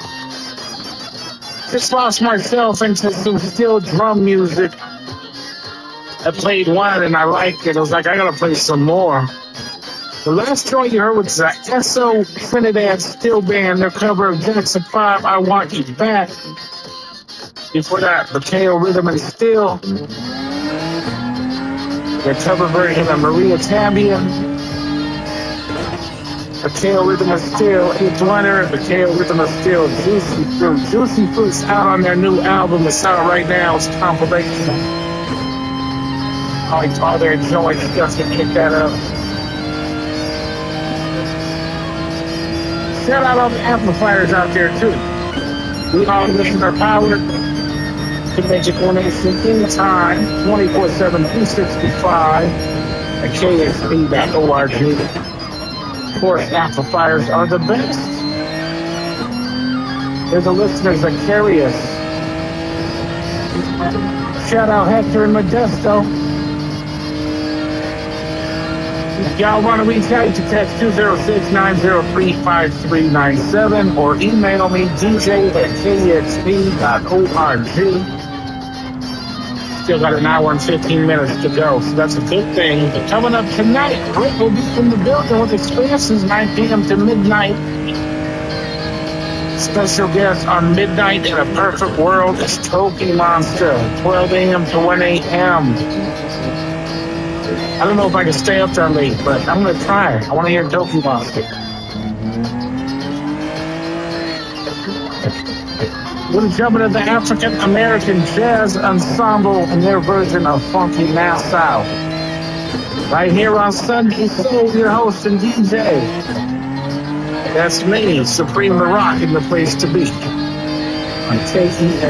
Just lost myself into some still drum music. I played one and I liked it. I was like, I gotta play some more. The last joint you heard was the Esso Trinidad Steel Band, their cover of Jackson 5, I Want You Back. Before that, Bacao Rhythm and Steel, their cover version of Maria Tambien. Bacao Rhythm and Steel, Eighth Wonder, Bacao Rhythm and Steel, Juicy Fruit. Juicy Fruit's out on their new album. It's out right now. It's compilation. All their joints, just to pick that up. Shout out all the amplifiers out there too. We all listener powered. To make a donation anytime, 24/7, 365 at KXP.org. Of course, amplifiers are the best. They're the listeners that carry us. Shout out Hector and Modesto. If y'all want to reach out, you can text 206-903-5397 or email me, dj@kexp.org. Still got an hour and 15 minutes to go, so that's a good thing. But coming up tonight, Rick will be in the building with Experiences 9 p.m. to midnight. Special guest on Midnight in a Perfect World is Toki Monster, 12 a.m. to 1 a.m. I don't know if I can stay up that late, but I'm going to try. I want to hear Toki Monster. We're jumping to the African American Jazz Ensemble and their version of Funky Nassau. Right here on Sunday Soul, your host and DJ. That's me, Supreme the Rock, in the place to be. On KEXP.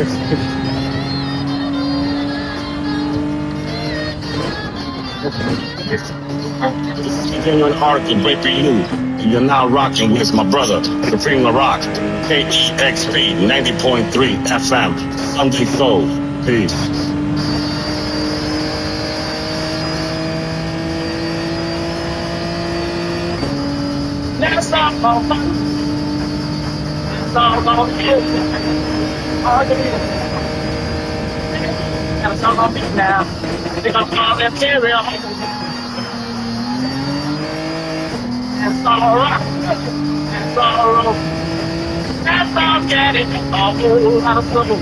This is genuine art and breaking you. And you're now rocking with my brother, Supreme the Rock. KEXP 90.3 FM. Sunday Soul. Peace. That's all for fun. That's all gonna be. All it is. That's all gonna be now. They're gonna call that material. That's all rock. That's all roll. That's all caddy. All whole lot of trouble.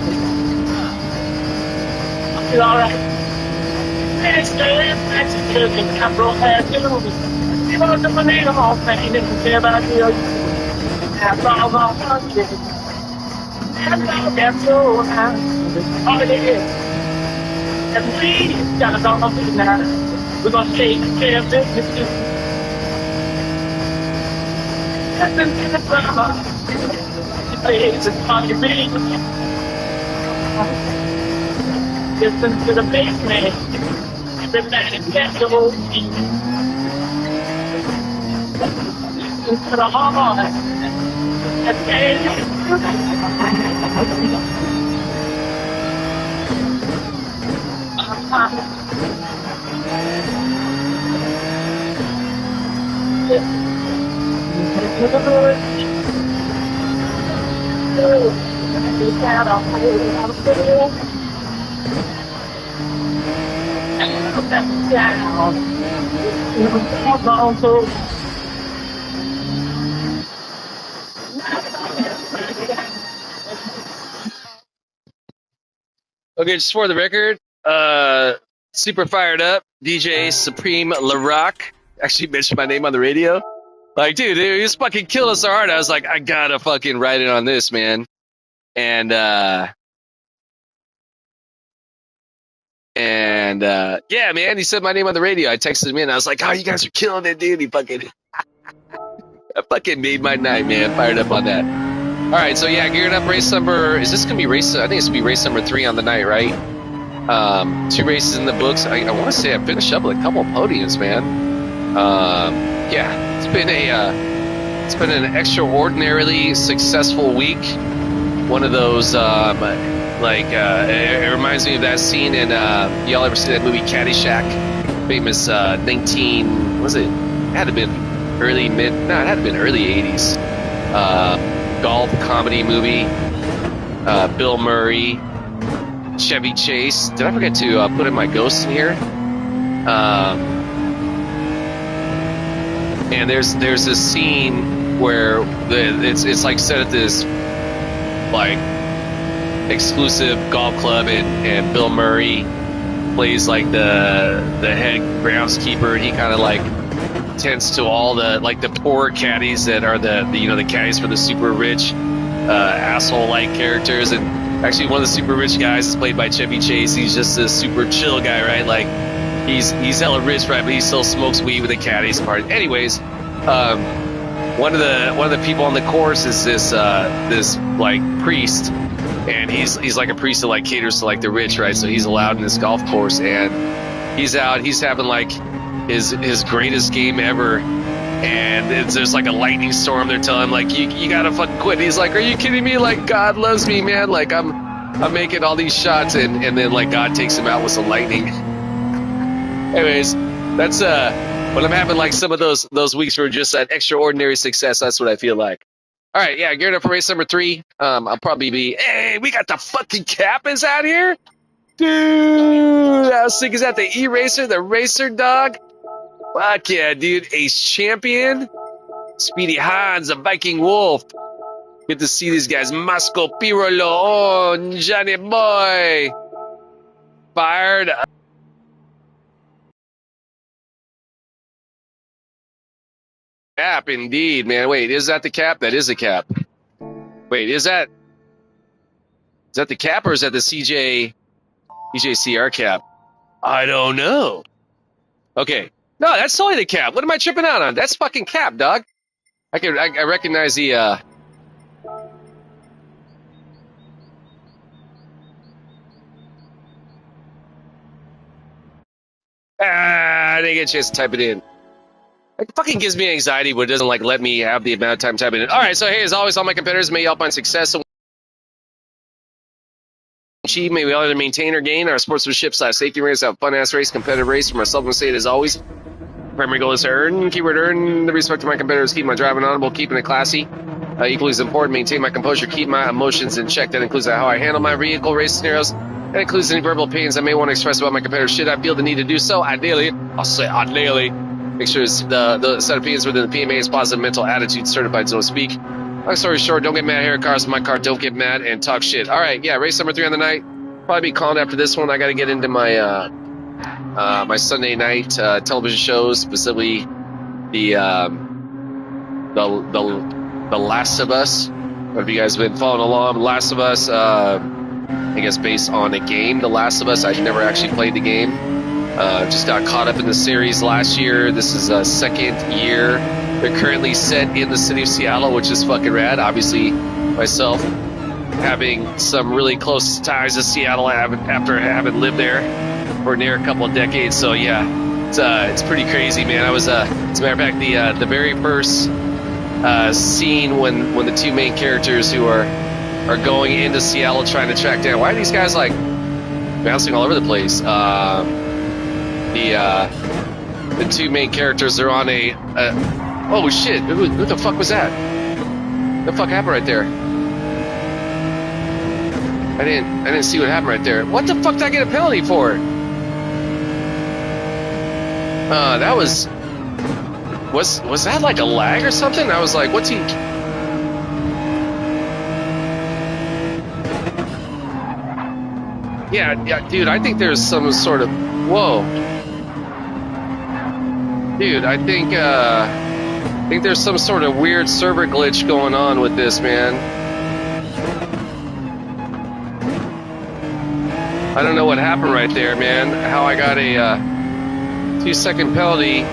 I'll be alright. Next day, next year, the capital has to lose. You want to believe the whole thing, they can care about you. That's all gonna fuck you. That's all that's all now. All it is. And we got it all on me now. We're gonna take care of this. Listen to the drama. It's a funny beat. Listen to the bass man. Everybody gets the whole beat. Listen to the horn. That's Okay, just for the record, super fired up. DJ Supreme LaRock actually mentioned my name on the radio. Like, dude, he was fucking killing us so hard. I was like, I gotta fucking write it on this, man. And yeah, man, he said my name on the radio. I texted him in. I was like, oh, you guys are killing it, dude. He fucking, I fucking made my night, man. Fired up on that. All right, so yeah, gearing up race number. Is this gonna be race? I think it's gonna be race number 3 on the night, right? 2 races in the books. I want to say I finished up with a couple of podiums, man. Yeah, it's been an extraordinarily successful week. One of those it reminds me of that scene in y'all ever see that movie Caddyshack? Famous 19 was it? It had to have been early 80s. Golf comedy movie. Bill Murray, Chevy Chase. Did I forget to put in my ghosts in here? And there's this scene where it's like set at this like exclusive golf club, and Bill Murray plays like the head groundskeeper. He kind of like tends to all the like the poor caddies that are the caddies for the super rich asshole like characters. And actually one of the super rich guys is played by Chevy Chase. He's just a super chill guy, right? Like he's hella rich, right? But he still smokes weed with the caddies part. Anyways, one of the people on the course is this like priest, and he's like a priest that like caters to like the rich, right? So he's allowed in this golf course, and he's having like his greatest game ever, and there's like a lightning storm. They're telling him like you gotta fucking quit. And he's like, are you kidding me? Like God loves me, man. Like I'm making all these shots, and then like God takes him out with some lightning. Anyways, that's When I'm having like some of those weeks where just an extraordinary success, that's what I feel like. All right, yeah, geared up for race number 3. I'll probably be, hey, we got the fucking Kappas out here. Dude, I was thinking, is that the E-Racer, the Racer Dog? Fuck yeah, dude. Ace Champion. Speedy Hans, the Viking Wolf. Good to see these guys. Masco Pirolo. Oh, Johnny Boy. Fired up. Cap, indeed, man. Wait, is that the cap? That is a cap. Wait, is that the cap or is that the CJCR cap? I don't know. Okay. No, that's totally the cap. What am I tripping out on? That's fucking cap, dog. I recognize the I didn't get a chance to type it in. It fucking gives me anxiety when it doesn't like let me have the amount of time typing it in. All right, so hey, as always, all my competitors, may you all find success and achieve. May we all either maintain or gain our sportsmanship / safety race, have a fun-ass race, competitive race from ourselves and state as always. Primary goal is to earn, keyword earn, the respect of my competitors, keep my driving honorable, keeping it classy. Equally as important, maintain my composure, keep my emotions in check. That includes how I handle my vehicle race scenarios. That includes any verbal opinions I may want to express about my competitors. Should I feel the need to do so? Ideally, I'll say ideally. Make sure the set of opinions within the PMA is positive mental attitude certified, so to speak. Long story short, don't get mad here. Cars in my car, don't get mad and talk shit. All right, yeah, race number 3 on the night. Probably be calling after this one. I got to get into my my Sunday night television shows, specifically the Last of Us. If you guys have been following along, Last of Us, I guess based on a game, The Last of Us. I never actually played the game. Just got caught up in the series last year. This is a second year. They're currently set in the city of Seattle, which is fucking rad. Obviously, myself having some really close ties to Seattle after having lived there for near a couple of decades. So yeah, it's pretty crazy, man. I was as a matter of fact, the very first scene when the two main characters who are going into Seattle trying to track down, why are these guys like bouncing all over the place? The two main characters are on a oh shit, who the fuck was that? What the fuck happened right there? I didn't see what happened right there. What the fuck did I get a penalty for? That was that like a lag or something? I was like, what's he? Yeah, dude, I think there's some sort of, whoa. Dude, I think there's some sort of weird server glitch going on with this, man. I don't know what happened right there, man. How I got a 2-second penalty.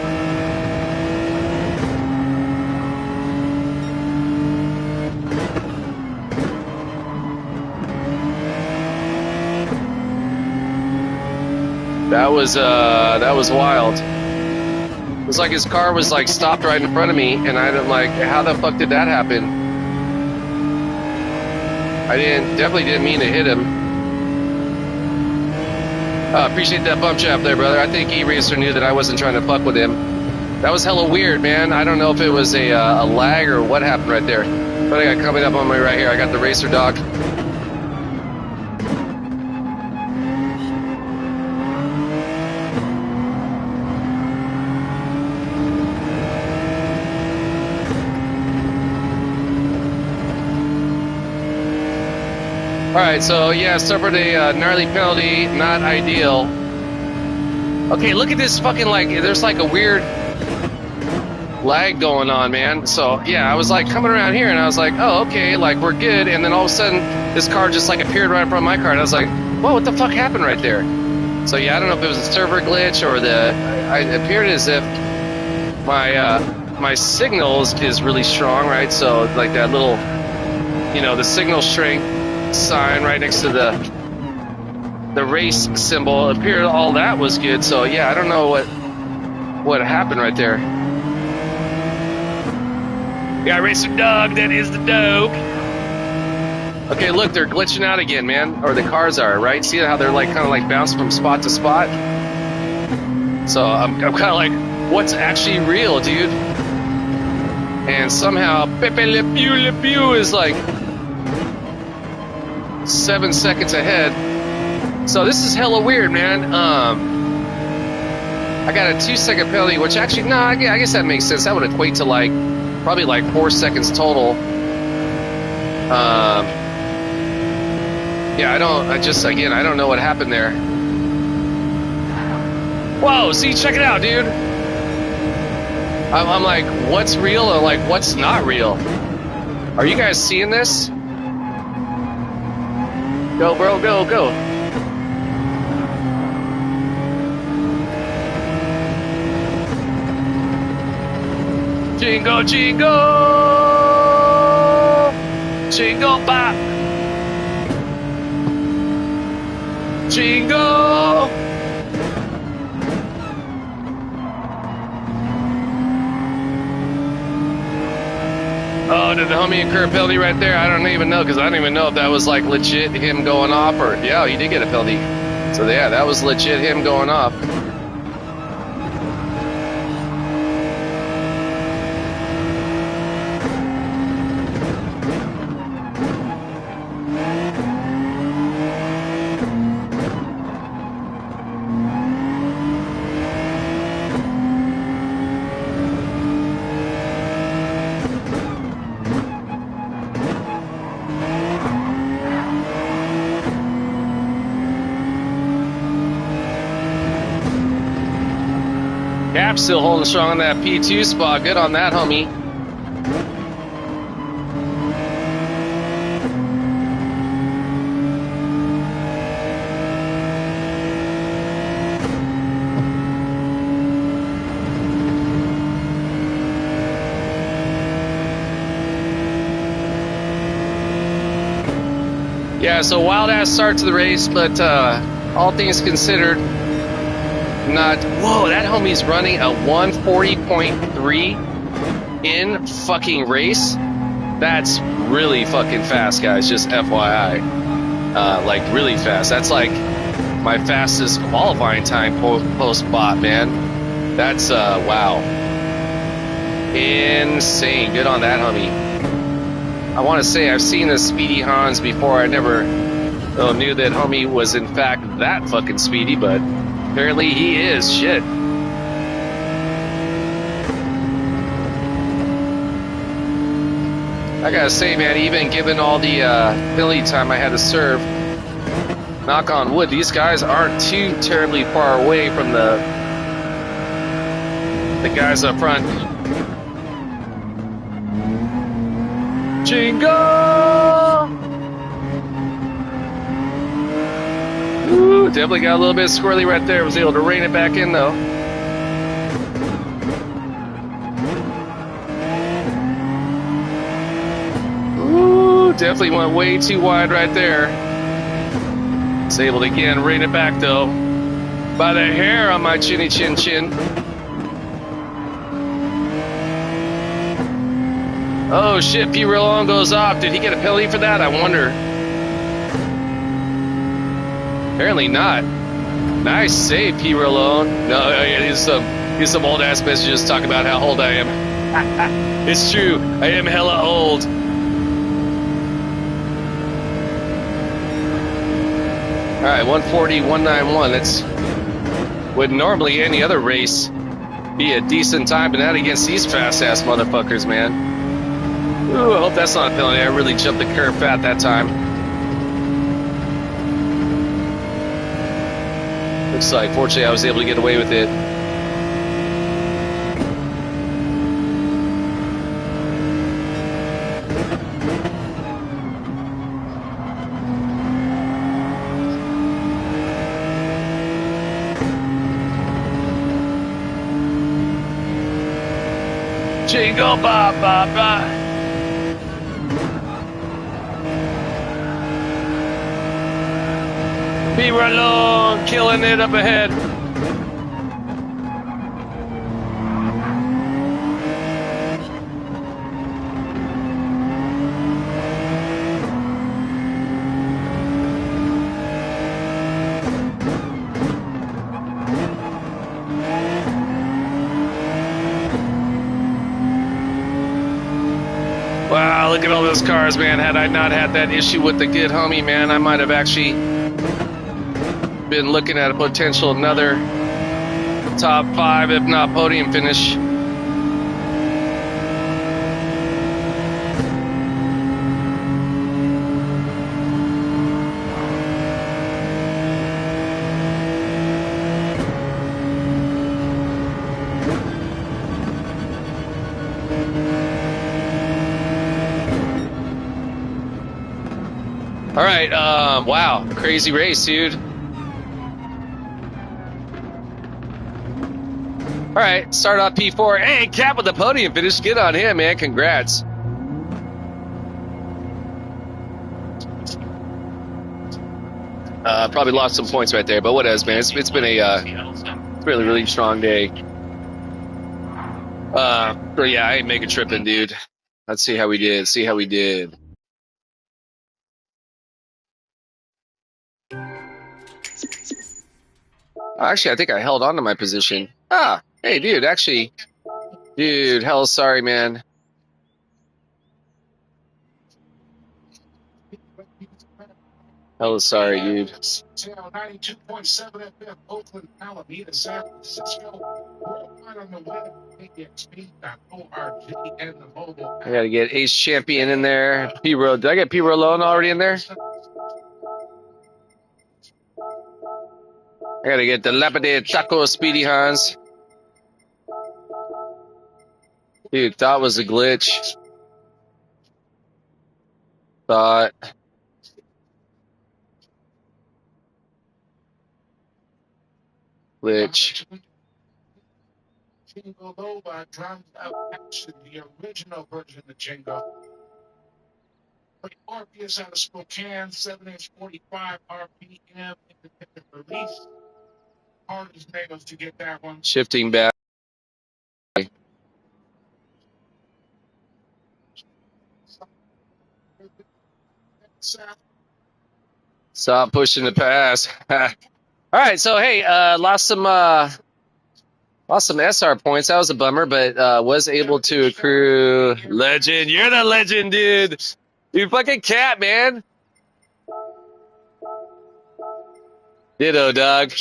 That was wild. It was like his car was like stopped right in front of me, and I'm like, how the fuck did that happen? I definitely didn't mean to hit him. Appreciate that bump chap there, brother. I think E-Racer knew that I wasn't trying to fuck with him. That was hella weird, man. I don't know if it was a lag or what happened right there. But I got coming up on me right here. I got the Racer Dog. Alright, so yeah, suffered a gnarly penalty, not ideal. Okay, look at this fucking, like, there's like a weird lag going on, man. So yeah, I was like coming around here and I was like, oh, okay, like we're good. And then all of a sudden, this car just like appeared right in front of my car. And I was like, whoa, what the fuck happened right there? So yeah, I don't know if it was a server glitch or it appeared as if my signals is really strong, right? So like that little, the signal strength sign right next to the race symbol appeared, all that was good. So yeah, I don't know what happened right there. Yeah, Racer Dog, that is the dog. Okay, look, they're glitching out again, man. Or the cars are, right? See how they're like kind of like bouncing from spot to spot? So I'm kind of like, what's actually real, dude. And somehow Pepe Le Pew is like 7 seconds ahead. So this is hella weird, man. I got a 2-second penalty, which actually, no, I guess that makes sense. That would equate to like probably like 4 seconds total. Yeah, I don't know what happened there. Whoa, see, check it out, dude. I'm like, what's real or like what's not real? Are you guys seeing this? Go, bro, go, go. Jingle, jingle, jingle bop, jingle. Oh, did the homie incur a penalty right there? I don't even know, because I don't even know if that was like legit him going off or, yeah, he did get a penalty. So yeah, that was legit him going off. Cap still holding strong on that P2 spot. Good on that, homie. Yeah, so wild ass start to the race, but all things considered, not. Whoa, that homie's running a 140.3 in fucking race. That's really fucking fast, guys. Just FYI, like really fast. That's like my fastest qualifying time post bot, man. That's wow, insane. Good on that homie. I want to say I've seen the Speedy Hans before. I never knew that homie was in fact that fucking speedy, but apparently he is. Shit. I gotta say, man, even given all the penalty time I had to serve, knock on wood, these guys aren't too terribly far away from the guys up front. Jingle! Ooh, definitely got a little bit squirrely right there. Was able to rein it back in, though. Ooh, definitely went way too wide right there. Was able to, again, rein it back, though. By the hair on my chinny chin chin. Oh shit, P. Rolon goes off. Did he get a penalty for that? I wonder. Apparently not. Nice save, P. Rolon. No, here's some old ass messages talking about how old I am. It's true, I am hella old. Alright, 140, 191. That's would normally any other race be a decent time, but not against these fast ass motherfuckers, man. Ooh, I hope that's not a penalty. I really jumped the curb fat that time. Looks like, fortunately, I was able to get away with it. Jingle, ba, ba, ba. Be right along, killing it up ahead. look at all those cars, man. Had I not had that issue with the good homie, man, I might have actually been looking at a potential another top 5, if not podium finish. All right, wow, crazy race, dude. All right, start off P4. Hey, Cap with the podium finish. Good on him, man. Congrats. Probably lost some points right there, but what else, man? It's been a really, really strong day. So yeah, I ain't making tripping, dude. Let's see how we did. Actually, I think I held on to my position. Hey, dude, actually, dude, hell sorry, man. Hell sorry, dude. 92.7 FM, Oakland, Alameda, San Francisco. Worldwide on the web, AXP.org, and the mobile. I gotta get Ace Champion in there. P-Roll. Did I get P-Roll Alone already in there? I gotta get the Lapidated Taco Speedy Hans. Dude, thought was a glitch. Thought. Glitch. Jingle Loba drums up action, the original version of Jingle. Orpheus out of Spokane, 7:45 RPM, independent release. Hardest nails to get that one. Shifting back. Stop pushing the pass. All right, so hey, lost some SR points. That was a bummer, but was able to accrue legend. You're the legend, dude. You fucking cat, man. Ditto, dog.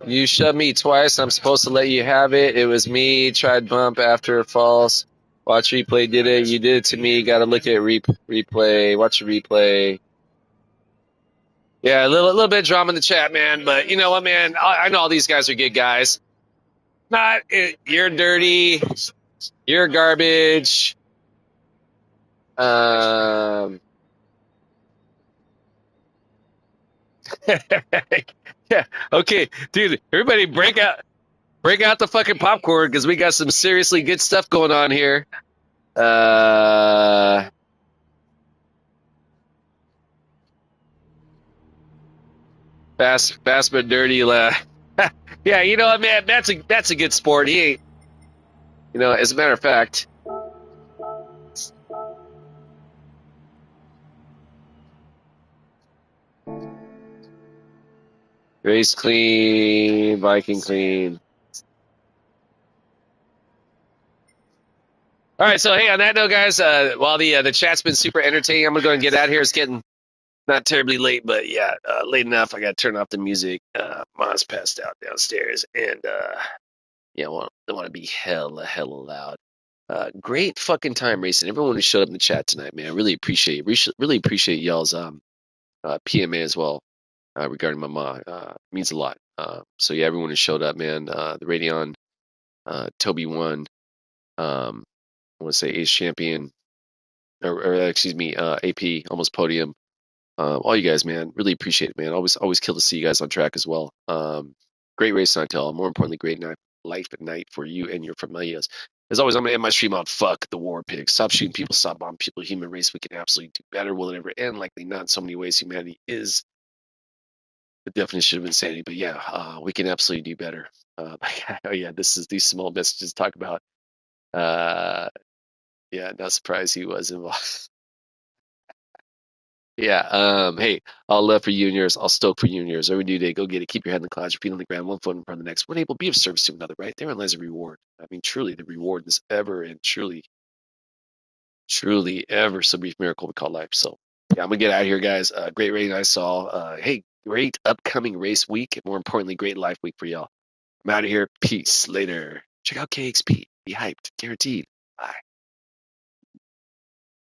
You shoved me twice. I'm supposed to let you have it. It was me. Tried bump after false. Watch replay. Did it. You did it to me. Got to look at replay. Watch the replay. Yeah, a little bit of drama in the chat, man. But you know what, man? I know all these guys are good guys. You're dirty. You're garbage. Yeah. Okay, dude. Everybody, break out the fucking popcorn because we got some seriously good stuff going on here. Fast but dirty. Yeah, you know what, man? That's a good sport. He ain't. You know, as a matter of fact. Race clean, Viking clean. All right, so hey, on that note, guys, while the chat's been super entertaining, I'm gonna go and get out of here. It's getting not terribly late, but yeah, late enough. I gotta turn off the music. Mom's passed out downstairs, and yeah, don't want to be hella loud. Great fucking time racing. Everyone who showed up in the chat tonight, man, I really appreciate y'all's PMA as well regarding my mom. Means a lot. So yeah, everyone who showed up, man. The Radeon, Toby won. I want to say Ace Champion, or excuse me, AP, almost podium. All you guys, man, really appreciate it, man. Always kill to see you guys on track as well. Great race night, tell. More importantly, great night, life at night for you and your familias. As always, I'm gonna end my stream on fuck the war pig. Stop shooting people, stop bombing people. Human race, we can absolutely do better. Will it ever end? Likely not. In so many ways, humanity is the definition of insanity. But yeah, we can absolutely do better. Oh yeah, these small messages to talk about. Yeah, not surprised he was involved. Yeah. Hey, I'll love for you and yours. I'll stoke for you and yours. Every new day, go get it. Keep your head in the clouds, your feet on the ground, one foot in front of the next. One able to be of service to another, right? Therein lies a reward. I mean, truly, the reward is ever and truly, truly ever so brief miracle we call life. So, yeah, I'm gonna get out of here, guys. Great rating I saw. Hey, great upcoming race week, and more importantly, great life week for y'all. I'm out of here. Peace. Later. Check out KXP. Be hyped. Guaranteed. Bye.